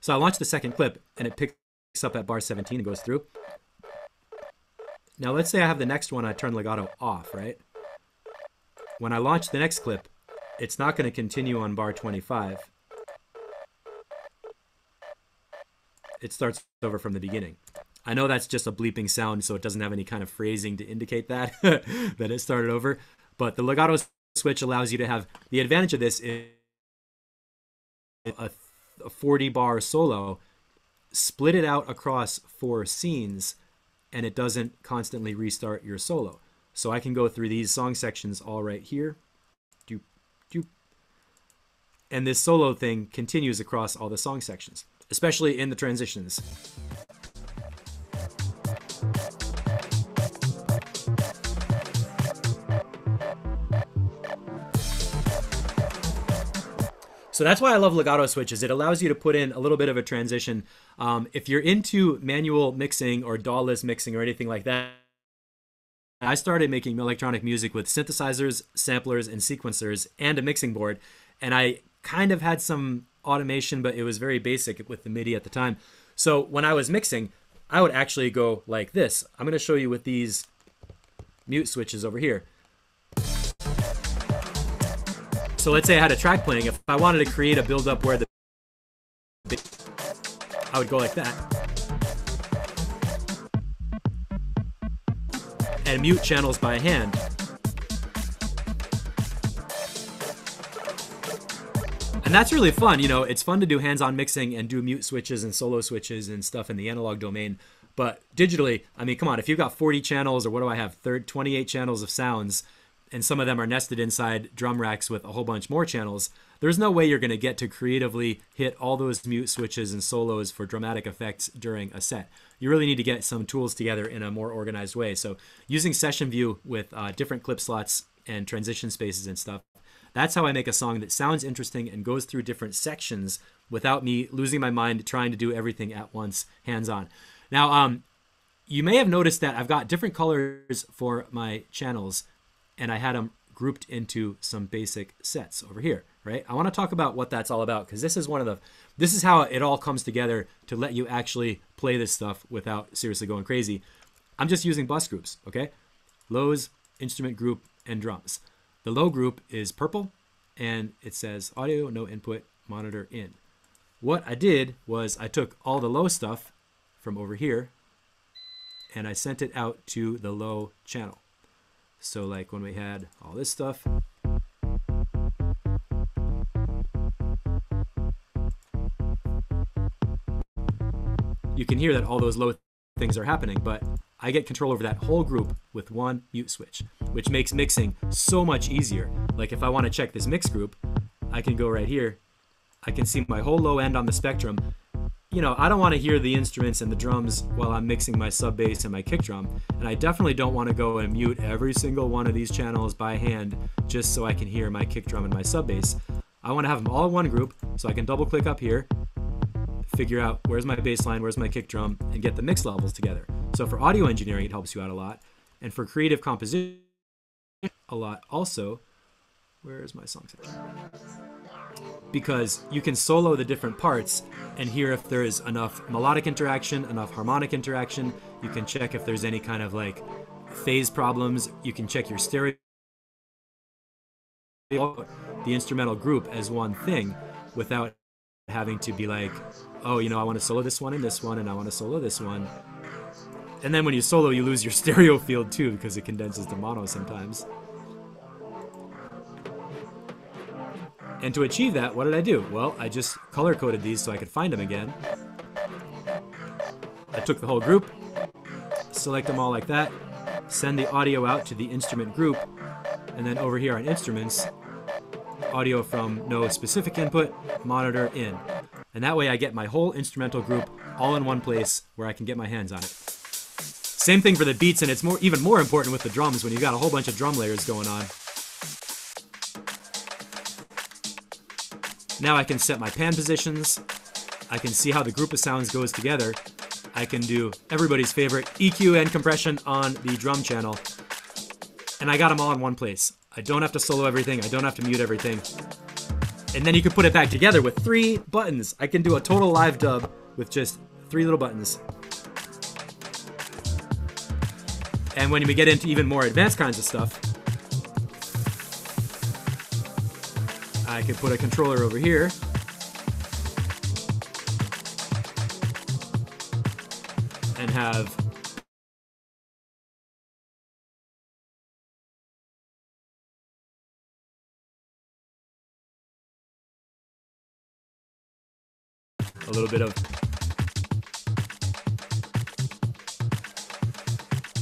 So I launch the second clip, and it picks up at bar 17 and goes through. Now let's say I have the next one, I turn legato off, right? When I launch the next clip, it's not going to continue on bar 25. It starts over from the beginning. I know that's just a bleeping sound, so it doesn't have any kind of phrasing to indicate that, that it started over. But the legato switch allows you to have, the advantage of this is a 40 bar solo, split it out across 4 scenes, and it doesn't constantly restart your solo. So I can go through these song sections all right here. Doop, doop. And this solo thing continues across all the song sections, especially in the transitions. So that's why I love legato switches. It allows you to put in a little bit of a transition. If you're into manual mixing or DAW-less mixing or anything like that, I started making electronic music with synthesizers, samplers, and sequencers, and a mixing board. And I kind of had some automation, but it was very basic with the MIDI at the time. So when I was mixing, I would actually go like this. I'm going to show you with these mute switches over here. So let's say I had a track playing. If I wanted to create a build-up where I would go like that. And mute channels by hand. And that's really fun. You know, it's fun to do hands-on mixing and do mute switches and solo switches and stuff in the analog domain. But digitally, I mean, come on, if you've got 40 channels, or what do I have, 28 channels of sounds, and some of them are nested inside drum racks with a whole bunch more channels, there's no way you're going to get to creatively hit all those mute switches and solos for dramatic effects during a set. You really need to get some tools together in a more organized way. So using Session View with different clip slots and transition spaces and stuff, that's how I make a song that sounds interesting and goes through different sections without me losing my mind trying to do everything at once, hands-on. Now, you may have noticed that I've got different colors for my channels, and I had them grouped into some basic sets over here, right? I want to talk about what that's all about, because this is how it all comes together to let you actually play this stuff without seriously going crazy. I'm just using bus groups, okay? Lows, instrument group, and drums. The low group is purple, and it says audio, no input, monitor in. What I did was I took all the low stuff from over here, and I sent it out to the low channel. So like when we had all this stuff, you can hear that all those low things are happening, but I get control over that whole group with one mute switch, which makes mixing so much easier. Like if I want to check this mix group, I can go right here. I can see my whole low end on the spectrum. You know, I don't want to hear the instruments and the drums while I'm mixing my sub bass and my kick drum. And I definitely don't want to go and mute every single one of these channels by hand just so I can hear my kick drum and my sub bass. I want to have them all in one group, so I can double click up here, figure out where's my bass line, where's my kick drum, and get the mix levels together. So for audio engineering, it helps you out a lot. And for creative composition, a lot also. Where's my song section? Because you can solo the different parts and hear if there is enough melodic interaction, enough harmonic interaction. You can check if there's any kind of like phase problems, you can check your stereo, the instrumental group as one thing without having to be like, oh, you know, I want to solo this one and this one, and I want to solo this one. And then when you solo, you lose your stereo field too because it condenses to mono sometimes. And to achieve that, what did I do? Well, I just color-coded these so I could find them again. I took the whole group, select them all like that, send the audio out to the instrument group, and then over here on instruments, audio from no specific input, monitor in. And that way I get my whole instrumental group all in one place where I can get my hands on it. Same thing for the beats, and it's even more important with the drums when you got a whole bunch of drum layers going on. Now I can set my pan positions. I can see how the group of sounds goes together. I can do everybody's favorite EQ and compression on the drum channel. And I got them all in one place. I don't have to solo everything. I don't have to mute everything. And then you can put it back together with 3 buttons. I can do a total live dub with just 3 little buttons. And when we get into even more advanced kinds of stuff, I could put a controller over here. And have a little bit of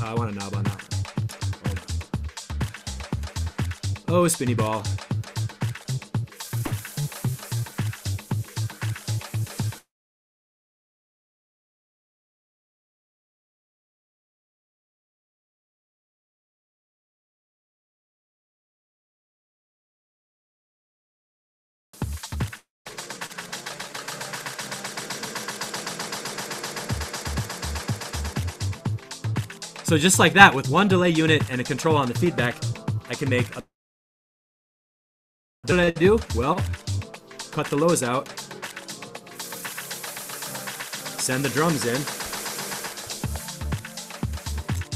I want a knob on that one. Hold on. Oh, spinny ball. So just like that, with one delay unit and a control on the feedback, I can make a... What did I do? Well, cut the lows out, send the drums in,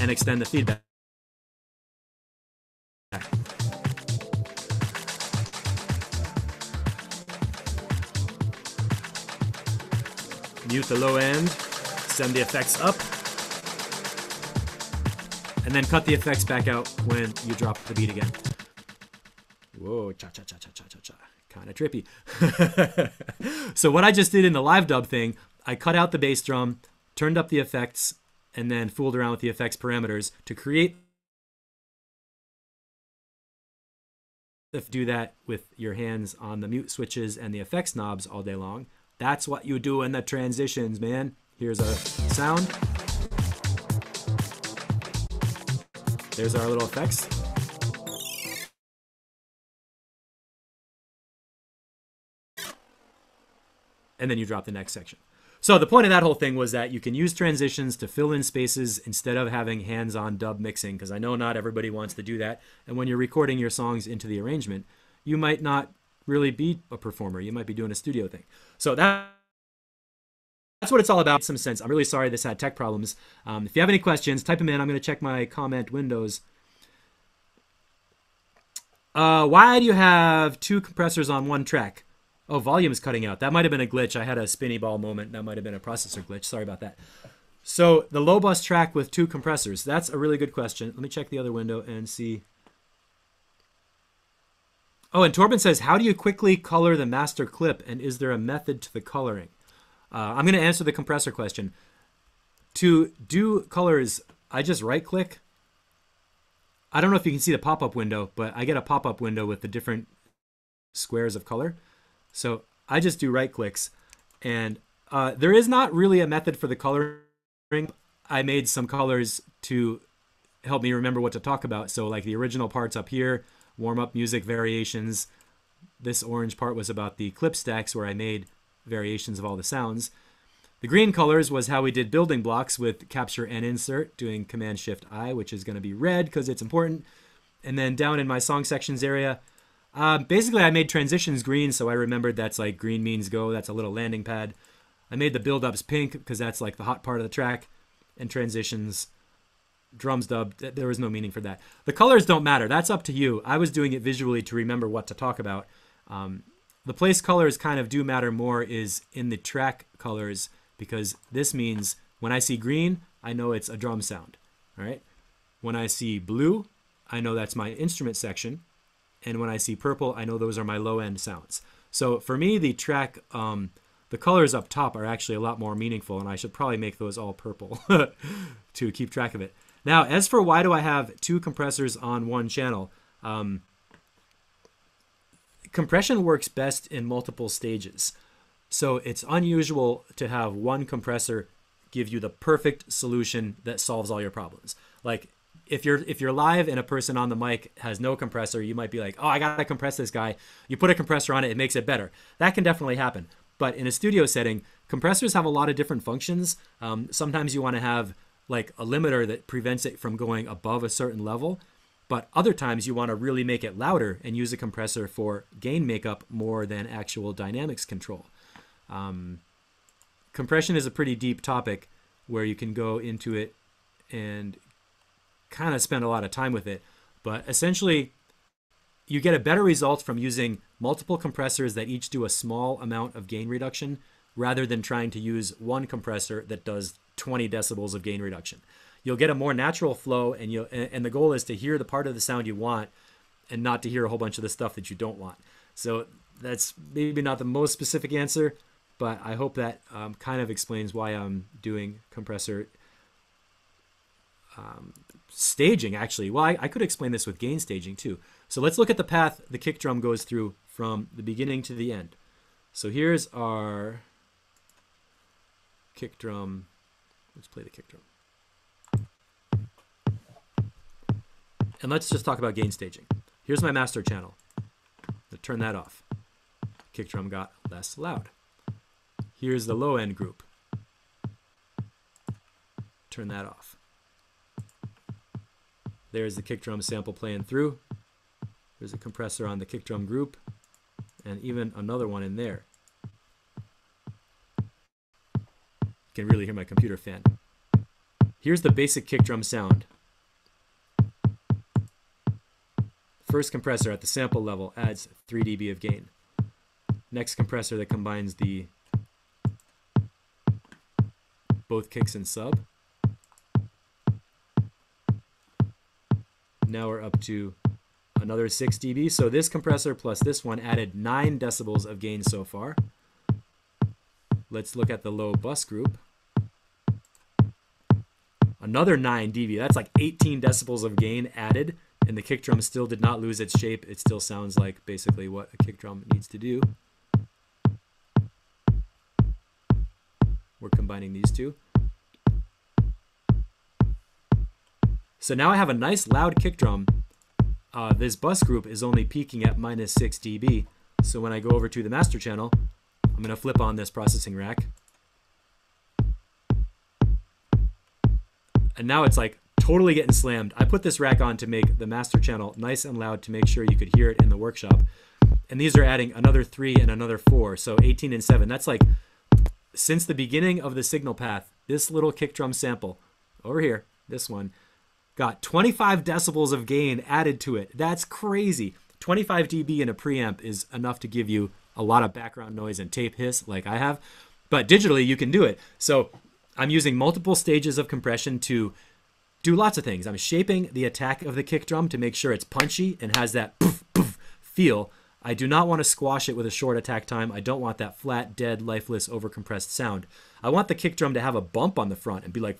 and extend the feedback. Mute the low end, send the effects up, and then cut the effects back out when you drop the beat again. Whoa, cha-cha-cha-cha-cha-cha-cha. Kind of trippy. So what I just did in the live dub thing, I cut out the bass drum, turned up the effects, and then fooled around with the effects parameters to create... Do that with your hands on the mute switches and the effects knobs all day long. That's what you do in the transitions, man. Here's a sound. There's our little effects. And then you drop the next section. So the point of that whole thing was that you can use transitions to fill in spaces instead of having hands-on dub mixing, because I know not everybody wants to do that. And when you're recording your songs into the arrangement, you might not really be a performer. You might be doing a studio thing. So that's what it's all about in some sense. I'm really sorry this had tech problems. If you have any questions, type them in. I'm going to check my comment windows. Why do you have 2 compressors on one track? Oh, volume is cutting out. That might have been a glitch. I had a spinny ball moment. That might have been a processor glitch. Sorry about that. So the low bus track with 2 compressors. That's a really good question. Let me check the other window and see. Oh, and Torben says, how do you quickly color the master clip? And is there a method to the coloring? I'm going to answer the compressor question. To do colors, I just right click. I don't know if you can see the pop-up window, but I get a pop-up window with the different squares of color. So I just do right clicks, and there is not really a method for the coloring. I made some colors to help me remember what to talk about. So like the original parts up here, warm-up music variations. This orange part was about the clip stacks where I made variations of all the sounds. The green colors was how we did building blocks with capture and insert, doing Command-Shift-I, which is going to be red because it's important. And then down in my song sections area, basically I made transitions green, so I remembered that's like green means go. That's a little landing pad. I made the build-ups pink because that's like the hot part of the track. And transitions drums dub, there was no meaning for that. The colors don't matter. That's up to you. I was doing it visually to remember what to talk about. The place colors kind of do matter more is in the track colors, because this means when I see green, I know it's a drum sound. All right. When I see blue, I know that's my instrument section. And when I see purple, I know those are my low end sounds. So for me, the track, the colors up top are actually a lot more meaningful, and I should probably make those all purple to keep track of it. Now, as for why do I have two compressors on one channel, compression works best in multiple stages. So it's unusual to have one compressor give you the perfect solution that solves all your problems. Like if you're live and a person on the mic has no compressor, you might be like, oh, I gotta compress this guy. You put a compressor on it, it makes it better. That can definitely happen. But in a studio setting, compressors have a lot of different functions. Sometimes you want to have like a limiter that prevents it from going above a certain level. But other times you want to really make it louder and use a compressor for gain makeup more than actual dynamics control. Compression is a pretty deep topic where you can go into it and kind of spend a lot of time with it. But essentially, you get a better result from using multiple compressors that each do a small amount of gain reduction rather than trying to use one compressor that does 20 decibels of gain reduction. You'll get a more natural flow, and the goal is to hear the part of the sound you want and not to hear a whole bunch of the stuff that you don't want. So that's maybe not the most specific answer, but I hope that kind of explains why I'm doing compressor staging, actually. Well, I could explain this with gain staging too. So let's look at the path the kick drum goes through from the beginning to the end. So here's our kick drum. Let's play the kick drum. And let's just talk about gain staging. Here's my master channel. Let's turn that off. Kick drum got less loud. Here's the low end group. Turn that off. There's the kick drum sample playing through. There's a compressor on the kick drum group, and even another one in there. You can really hear my computer fan. Here's the basic kick drum sound. First compressor at the sample level adds 3 dB of gain. Next compressor that combines the both kicks and sub. Now we're up to another 6 dB. So this compressor plus this one added 9 decibels of gain so far. Let's look at the low bus group. Another 9 dB. That's like 18 decibels of gain added. And the kick drum still did not lose its shape. It still sounds like basically what a kick drum needs to do. We're combining these two. So now I have a nice loud kick drum. This bus group is only peaking at minus 6 dB. So when I go over to the master channel, I'm going to flip on this processing rack. And now it's like totally getting slammed. I put this rack on to make the master channel nice and loud to make sure you could hear it in the workshop. And these are adding another 3 and another 4, so 18 and 7. That's like, since the beginning of the signal path, this little kick drum sample, over here, this one, got 25 decibels of gain added to it. That's crazy. 25 dB in a preamp is enough to give you a lot of background noise and tape hiss like I have. But digitally, you can do it. So I'm using multiple stages of compression to do lots of things. I'm shaping the attack of the kick drum to make sure it's punchy and has that poof, poof feel. I do not want to squash it with a short attack time. I don't want that flat, dead, lifeless, overcompressed sound. I want the kick drum to have a bump on the front and be like,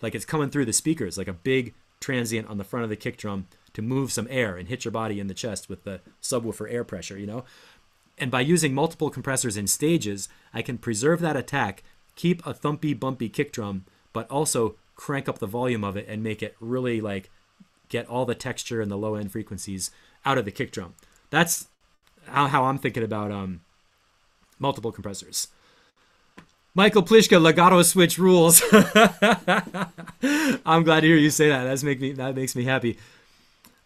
like it's coming through the speakers, like a big transient on the front of the kick drum to move some air and hit your body in the chest with the subwoofer air pressure, you know? And by using multiple compressors in stages, I can preserve that attack, keep a thumpy, bumpy kick drum, but also crank up the volume of it and make it really like get all the texture and the low end frequencies out of the kick drum. That's how I'm thinking about multiple compressors. Michael Plishka, legato switch rules. I'm glad to hear you say that. That makes me happy.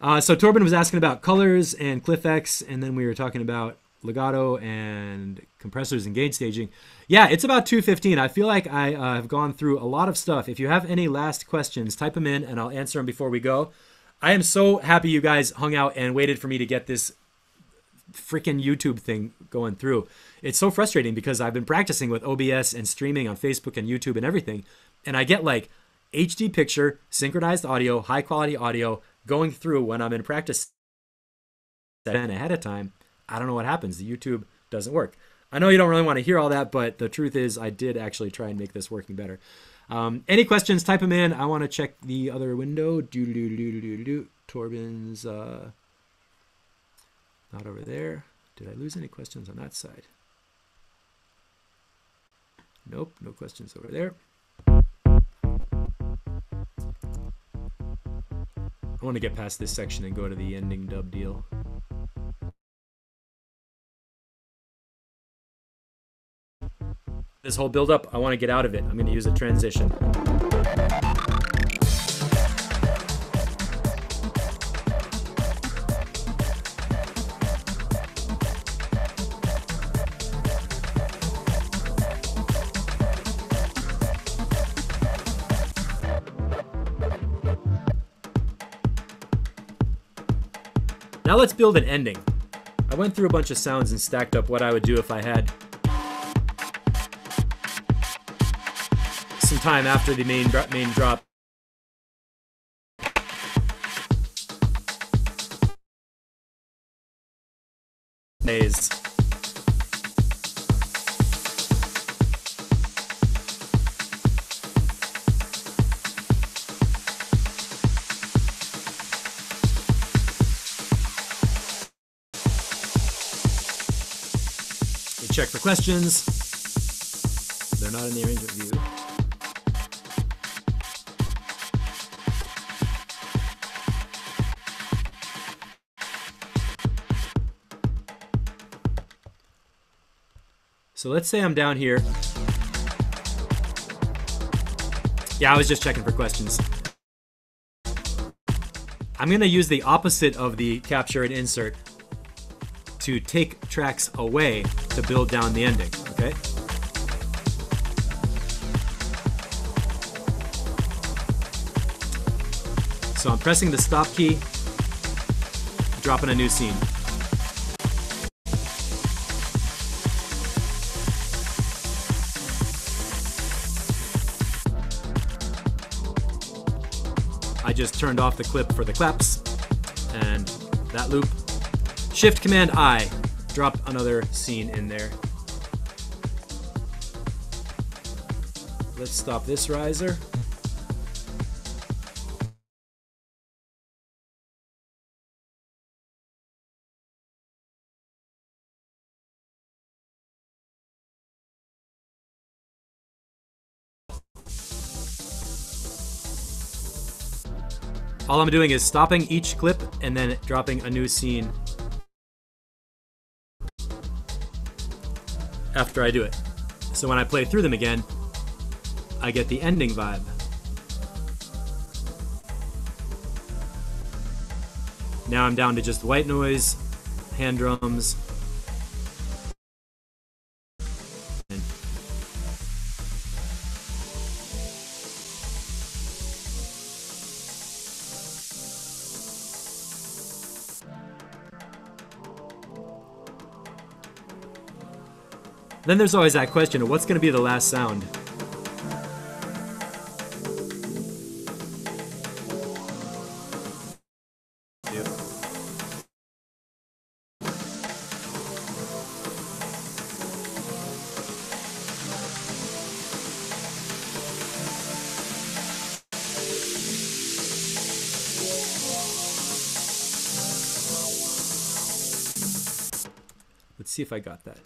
So Torben was asking about colors and CliffX, and then we were talking about legato and compressors and gain staging. Yeah, it's about 2:15. I feel like I have gone through a lot of stuff. If you have any last questions, type them in and I'll answer them before we go. I am so happy you guys hung out and waited for me to get this freaking YouTube thing going through. It's so frustrating because I've been practicing with OBS and streaming on Facebook and YouTube and everything, and I get like HD picture, synchronized audio, high quality audio going through when I'm in practice ahead of time. I don't know what happens. The YouTube doesn't work. I know you don't really want to hear all that, but the truth is I did actually try and make this working better. Any questions, type them in. I want to check the other window. Torben's not over there. Did I lose any questions on that side? Nope, no questions over there. I want to get past this section and go to the ending dub deal. This whole build up, I want to get out of it. I'm going to use a transition. Now let's build an ending. I went through a bunch of sounds and stacked up what I would do if I had some time after the main drop. Days. Check for questions. They're not in the arrangement view. So let's say I'm down here. Yeah, I was just checking for questions. I'm going to use the opposite of the capture and insert to take tracks away to build down the ending, okay? So I'm pressing the stop key, dropping a new scene. I just turned off the clip for the claps and that loop. Shift Command I, drop another scene in there. Let's stop this riser. All I'm doing is stopping each clip and then dropping a new scene after I do it. So when I play through them again, I get the ending vibe. Now I'm down to just white noise, hand drums, and then there's always that question of what's going to be the last sound. Yep. Let's see if I got that.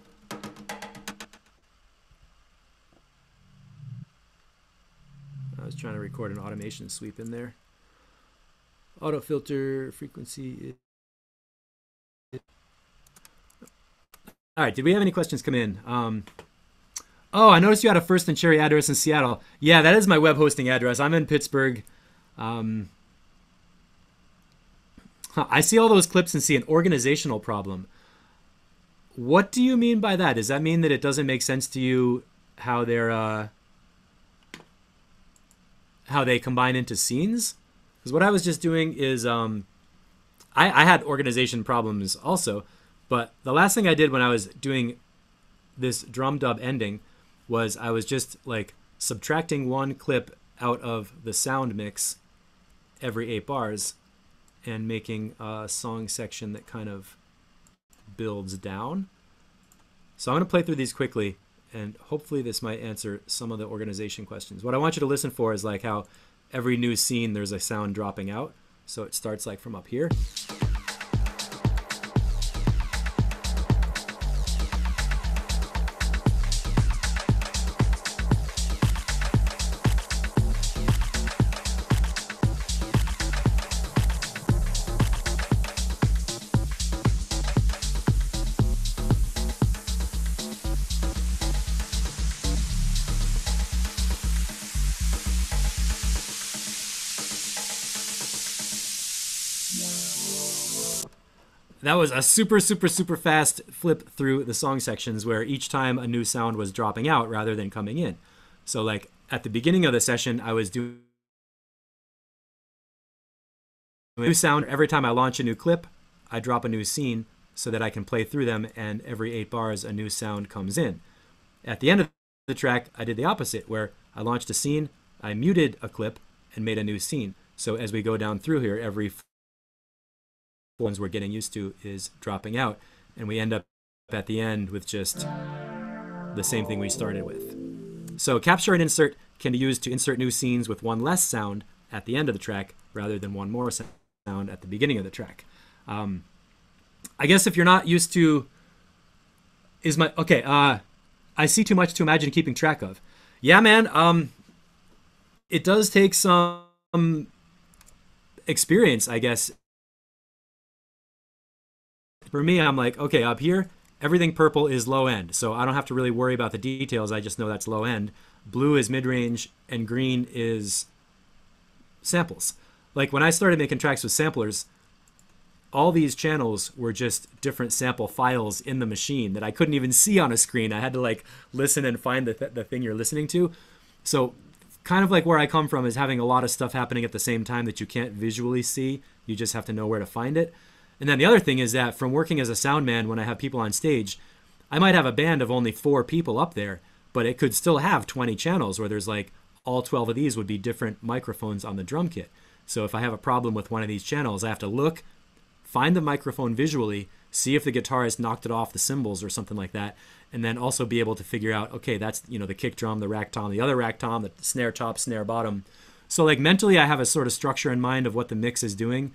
I was trying to record an automation sweep in there. Auto filter frequency. All right, did we have any questions come in? Oh, I noticed you had a First and Cherry address in Seattle. Yeah, that is my web hosting address. I'm in Pittsburgh. I see all those clips and see an organizational problem. What do you mean by that? Does that mean that it doesn't make sense to you how how they combine into scenes? Because what I was just doing is I had organization problems also, but the last thing I did when I was doing this drum dub ending was I was just like subtracting one clip out of the sound mix every 8 bars and making a song section that kind of builds down. So I'm going to play through these quickly, and hopefully this might answer some of the organization questions. What I want you to listen for is like how every new scene there's a sound dropping out. So it starts like from up here. That was a super, super, super fast flip through the song sections where each time a new sound was dropping out rather than coming in. So like at the beginning of the session, I was doing a new sound. Every time I launch a new clip, I drop a new scene so that I can play through them, and every 8 bars, a new sound comes in. At the end of the track, I did the opposite, where I launched a scene, I muted a clip, and made a new scene. So as we go down through here, every ones we're getting used to is dropping out, and we end up at the end with just the same thing we started with. So capture and insert can be used to insert new scenes with one less sound at the end of the track rather than one more sound at the beginning of the track. I guess if you're not used to I see too much to imagine keeping track of. Yeah, man. It does take some experience, I guess. For me, I'm like, okay, up here, everything purple is low end. So I don't have to really worry about the details. I just know that's low end. Blue is mid-range, and green is samples. Like when I started making tracks with samplers, all these channels were just different sample files in the machine that I couldn't even see on a screen. I had to like listen and find the thing you're listening to. So kind of like where I come from is having a lot of stuff happening at the same time that you can't visually see. You just have to know where to find it. And then the other thing is that from working as a sound man, when I have people on stage, I might have a band of only 4 people up there, but it could still have 20 channels where there's like all 12 of these would be different microphones on the drum kit. So if I have a problem with one of these channels, I have to look, find the microphone visually, see if the guitarist knocked it off the cymbals or something like that, and then also be able to figure out, okay, that's, you know, the kick drum, the rack tom, the other rack tom, the snare top, snare bottom. So like mentally I have a sort of structure in mind of what the mix is doing.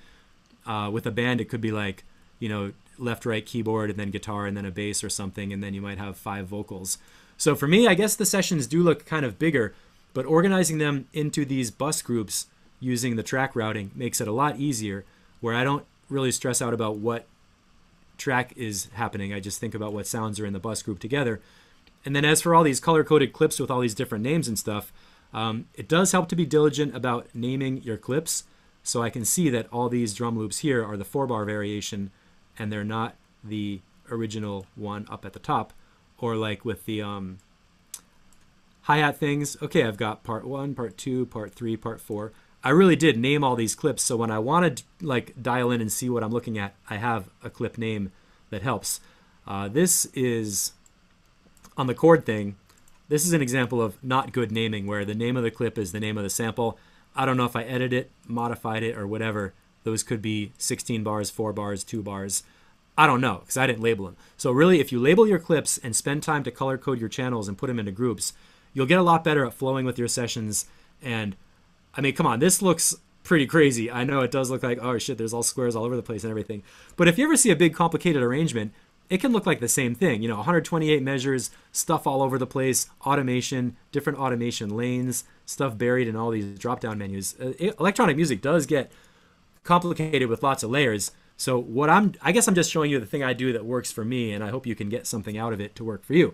With a band, it could be like, you know, left, right keyboard and then guitar and then a bass or something, and then you might have 5 vocals. So for me, I guess the sessions do look kind of bigger, but organizing them into these bus groups using the track routing makes it a lot easier, where I don't really stress out about what track is happening. I just think about what sounds are in the bus group together. And then as for all these color-coded clips with all these different names and stuff, it does help to be diligent about naming your clips. So I can see that all these drum loops here are the 4-bar variation, and they're not the original one up at the top. Or like with the hi-hat things, okay, I've got part 1, part 2, part 3, part 4. I really did name all these clips, so when I want to like dial in and see what I'm looking at, I have a clip name that helps. This is on the chord thing. This is an example of not good naming, where the name of the clip is the name of the sample. I don't know if I edited it, modified it, or whatever. Those could be 16 bars, 4 bars, 2 bars. I don't know, because I didn't label them. So really, if you label your clips and spend time to color code your channels and put them into groups, you'll get a lot better at flowing with your sessions. And I mean, come on, this looks pretty crazy. I know it does look like, oh shit, there's all squares all over the place and everything. But if you ever see a big complicated arrangement, it can look like the same thing. You know, 128 measures, stuff all over the place, automation, different automation lanes, stuff buried in all these drop-down menus. Electronic music does get complicated with lots of layers. So I guess I'm just showing you the thing I do that works for me, and I hope you can get something out of it to work for you.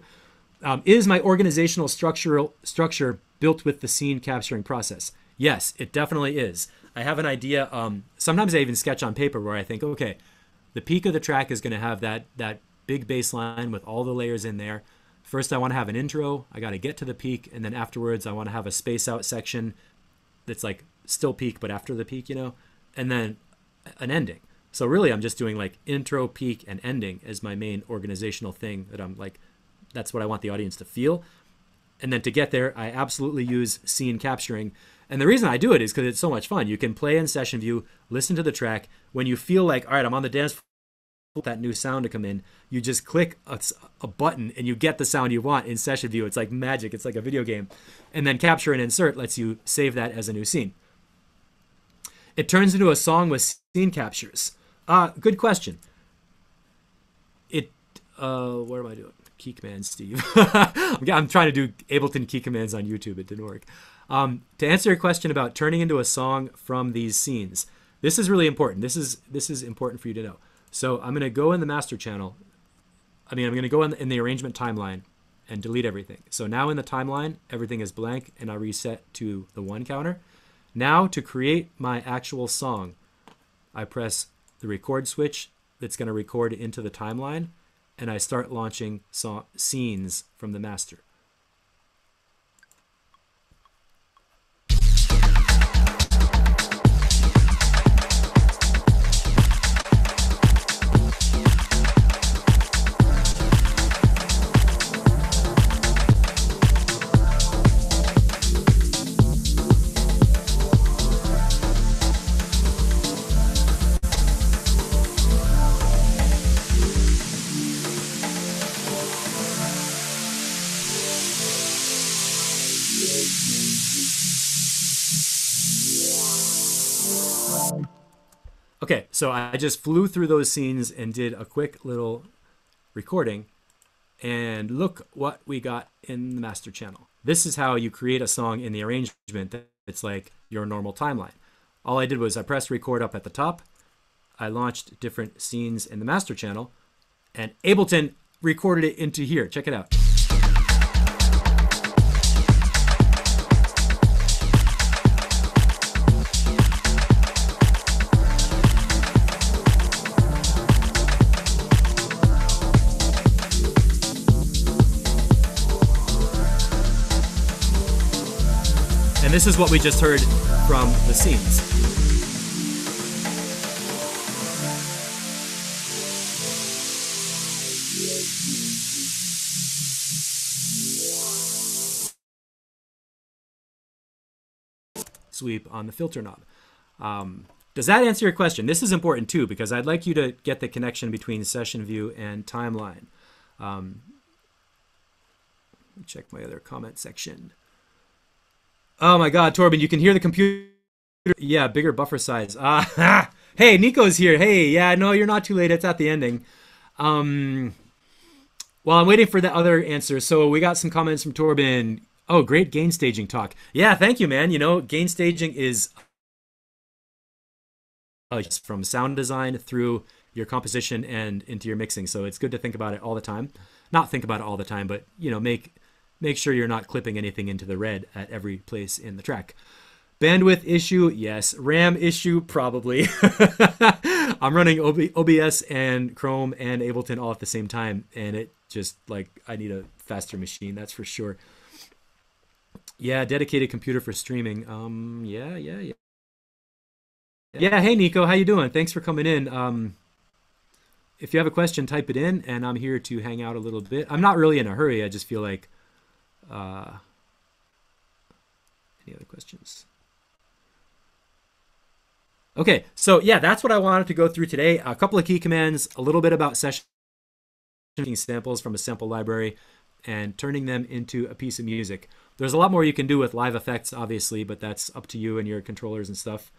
Is my organizational structure built with the scene capturing process? Yes, it definitely is. I have an idea. Sometimes I even sketch on paper where I think, okay, the peak of the track is going to have that big bass line with all the layers in there. First, I want to have an intro. I got to get to the peak. And then afterwards, I want to have a space out section that's like still peak, but after the peak, you know, and then an ending. So really, I'm just doing like intro, peak, and ending as my main organizational thing that I'm like, that's what I want the audience to feel. And then to get there, I absolutely use scene capturing. And the reason I do it is because it's so much fun. You can play in session view, listen to the track. When you feel like, all right, I'm on the dance floor, that new sound to come in, you just click a button and you get the sound you want in session view. It's like magic. It's like a video game. And then capture and insert lets you save that as a new scene. It turns into a song with scene captures. Good question. What am I doing? Key commands, Steve. I'm trying to do Ableton key commands on YouTube. It didn't work. To answer your question about turning into a song from these scenes, this is really important. This is important for you to know. So I'm going to go in the master channel. I'm going to go in the arrangement timeline and delete everything. So now in the timeline, everything is blank, and I reset to the 1 counter. Now to create my actual song, I press the record switch that's going to record into the timeline, and I start launching scenes from the master. Okay, so I just flew through those scenes and did a quick little recording, and look what we got in the master channel. This is how you create a song in the arrangement that's like your normal timeline. All I did was I pressed record up at the top, I launched different scenes in the master channel, and Ableton recorded it into here. Check it out. And this is what we just heard from the scenes. Sweep on the filter knob. Does that answer your question? This is important too, because I'd like you to get the connection between session view and timeline. Let me check my other comment section. Oh my God, Torben, you can hear the computer. Yeah, bigger buffer size. Hey, Nico's here. Hey, yeah, no, you're not too late. It's at the ending. Well, I'm waiting for the other answer. So we got some comments from Torben. Oh, great gain staging talk. Yeah, thank you, man. You know, gain staging is from sound design through your composition and into your mixing. So it's good to think about it all the time. Not think about it all the time, but, you know, make sure you're not clipping anything into the red at every place in the track. Bandwidth issue, yes. RAM issue, probably. I'm running OBS and Chrome and Ableton all at the same time, and it just, like, I need a faster machine, that's for sure. Yeah, dedicated computer for streaming. Yeah, hey, Nico, how you doing? Thanks for coming in. If you have a question, type it in, and I'm here to hang out a little bit. I'm not really in a hurry. I just feel like... any other questions? Okay, so yeah, that's what I wanted to go through today. A couple of key commands, a little bit about session samples from a sample library, and turning them into a piece of music. There's a lot more you can do with live effects, obviously, but that's up to you and your controllers and stuff.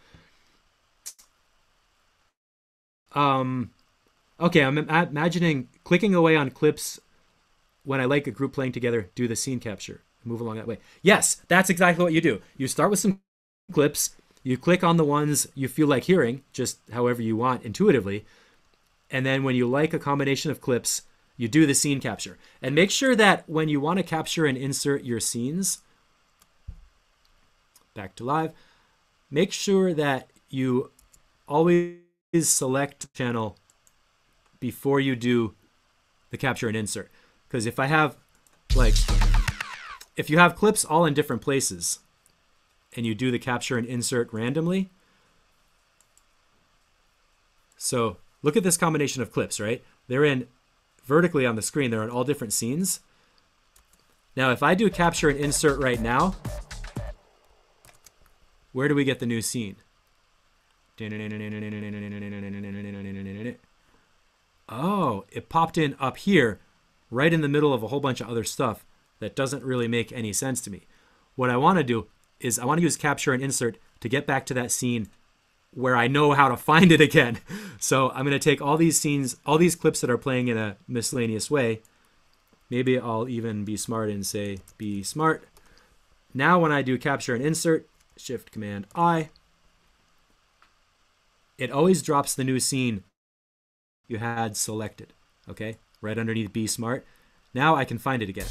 Okay, I'm imagining clicking away on clips when I like a group playing together, do the scene capture, move along that way. Yes, that's exactly what you do. You start with some clips, you click on the ones you feel like hearing, just however you want intuitively, and then when you like a combination of clips, you do the scene capture. And make sure that when you want to capture and insert your scenes, back to live, make sure that you always select channel before you do the capture and insert. Because if I have, like, if you have clips all in different places and you do the capture and insert randomly, so look at this combination of clips, right? They're in vertically on the screen. They're in all different scenes. Now, if I do capture and insert right now, where do we get the new scene? Oh, it popped in up here, right in the middle of a whole bunch of other stuff that doesn't really make any sense to me. What I want to do is I want to use capture and insert to get back to that scene where I know how to find it again. So I'm going to take all these scenes, all these clips that are playing in a miscellaneous way. Maybe I'll even be smart and say be smart. Now when I do capture and insert, Shift Command I, it always drops the new scene you had selected, okay? Right underneath be smart. Now I can find it again.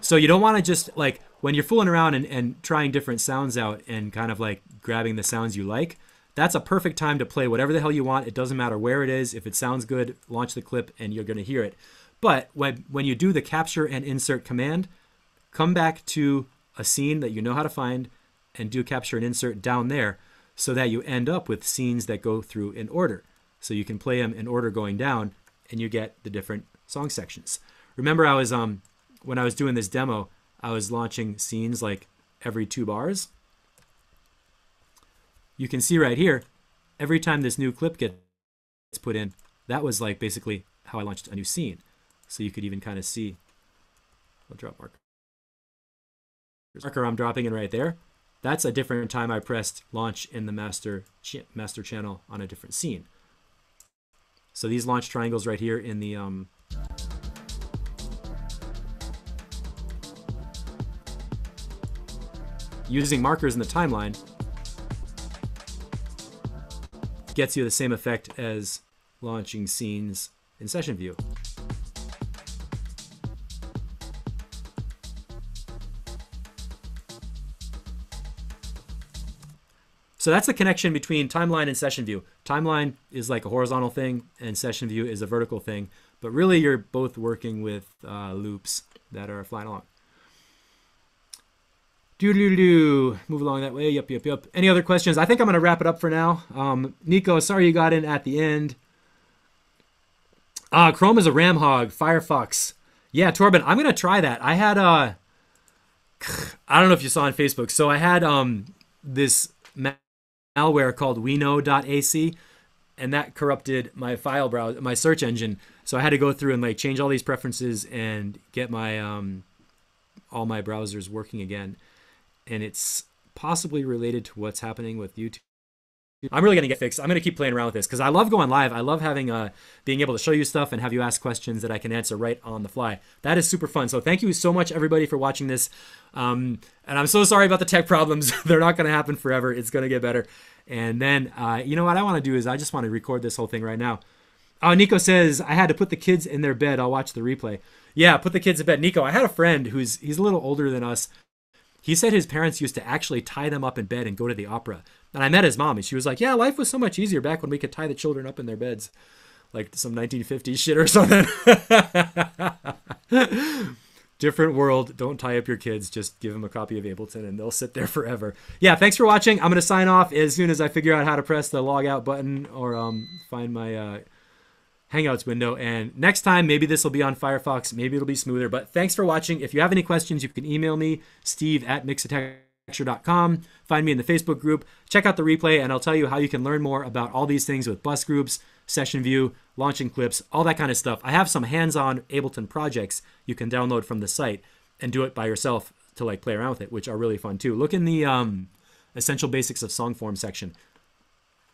So you don't want to just, like, when you're fooling around and trying different sounds out and kind of like grabbing the sounds you like, that's a perfect time to play whatever the hell you want. It doesn't matter where it is. If it sounds good, launch the clip and you're going to hear it. But when you do the capture and insert command, come back to a scene that you know how to find and do capture and insert down there so that you end up with scenes that go through in order. So you can play them in order going down and you get the different song sections. Remember, I was when I was doing this demo, I was launching scenes like every 2 bars. You can see right here, every time this new clip gets put in, that was like basically how I launched a new scene. So you could even kind of see, I'll drop marker. Marker I'm dropping in right there. That's a different time I pressed launch in the master channel on a different scene. So these launch triangles right here in the using markers in the timeline gets you the same effect as launching scenes in session view. So that's the connection between timeline and session view. Timeline is like a horizontal thing and session view is a vertical thing, but really you're both working with loops that are flying along. Move along that way. Yep. Any other questions? I think I'm going to wrap it up for now. Nico, sorry you got in at the end. Chrome is a RAM hog. Firefox. Yeah, Torben, I'm going to try that. I had I don't know if you saw on Facebook. So I had this malware called weknow.ac, and that corrupted my file browser, my search engine. So I had to go through and like change all these preferences and get my all my browsers working again. And it's possibly related to what's happening with YouTube. I'm really going to get fixed. I'm going to keep playing around with this because I love going live. I love having being able to show you stuff and have you ask questions that I can answer right on the fly. That is super fun. So thank you so much, everybody, for watching this. And I'm so sorry about the tech problems. They're not going to happen forever. It's going to get better. And then, you know what I want to do is I just want to record this whole thing right now. Oh, Nico says, I had to put the kids in their bed. I'll watch the replay. Yeah, put the kids in bed. Nico, I had a friend he's a little older than us. He said his parents used to actually tie them up in bed and go to the opera. And I met his mom, and she was like, yeah, life was so much easier back when we could tie the children up in their beds. Like some 1950s shit or something. Different world. Don't tie up your kids. Just give them a copy of Ableton, and they'll sit there forever. Yeah, thanks for watching. I'm going to sign off as soon as I figure out how to press the log out button or find my Hangouts window. And next time, maybe this will be on Firefox. Maybe it'll be smoother. But thanks for watching. If you have any questions, you can email me, steve@mixitecture.com. Find me in the Facebook group. Check out the replay, and I'll tell you how you can learn more about all these things with bus groups, session view, launching clips, all that kind of stuff. I have some hands-on Ableton projects you can download from the site and do it by yourself to like play around with it, which are really fun too. Look in the Essential Basics of Songform section.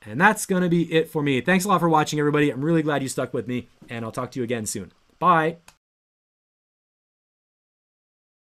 And that's going to be it for me. Thanks a lot for watching, everybody. I'm really glad you stuck with me, and I'll talk to you again soon. Bye.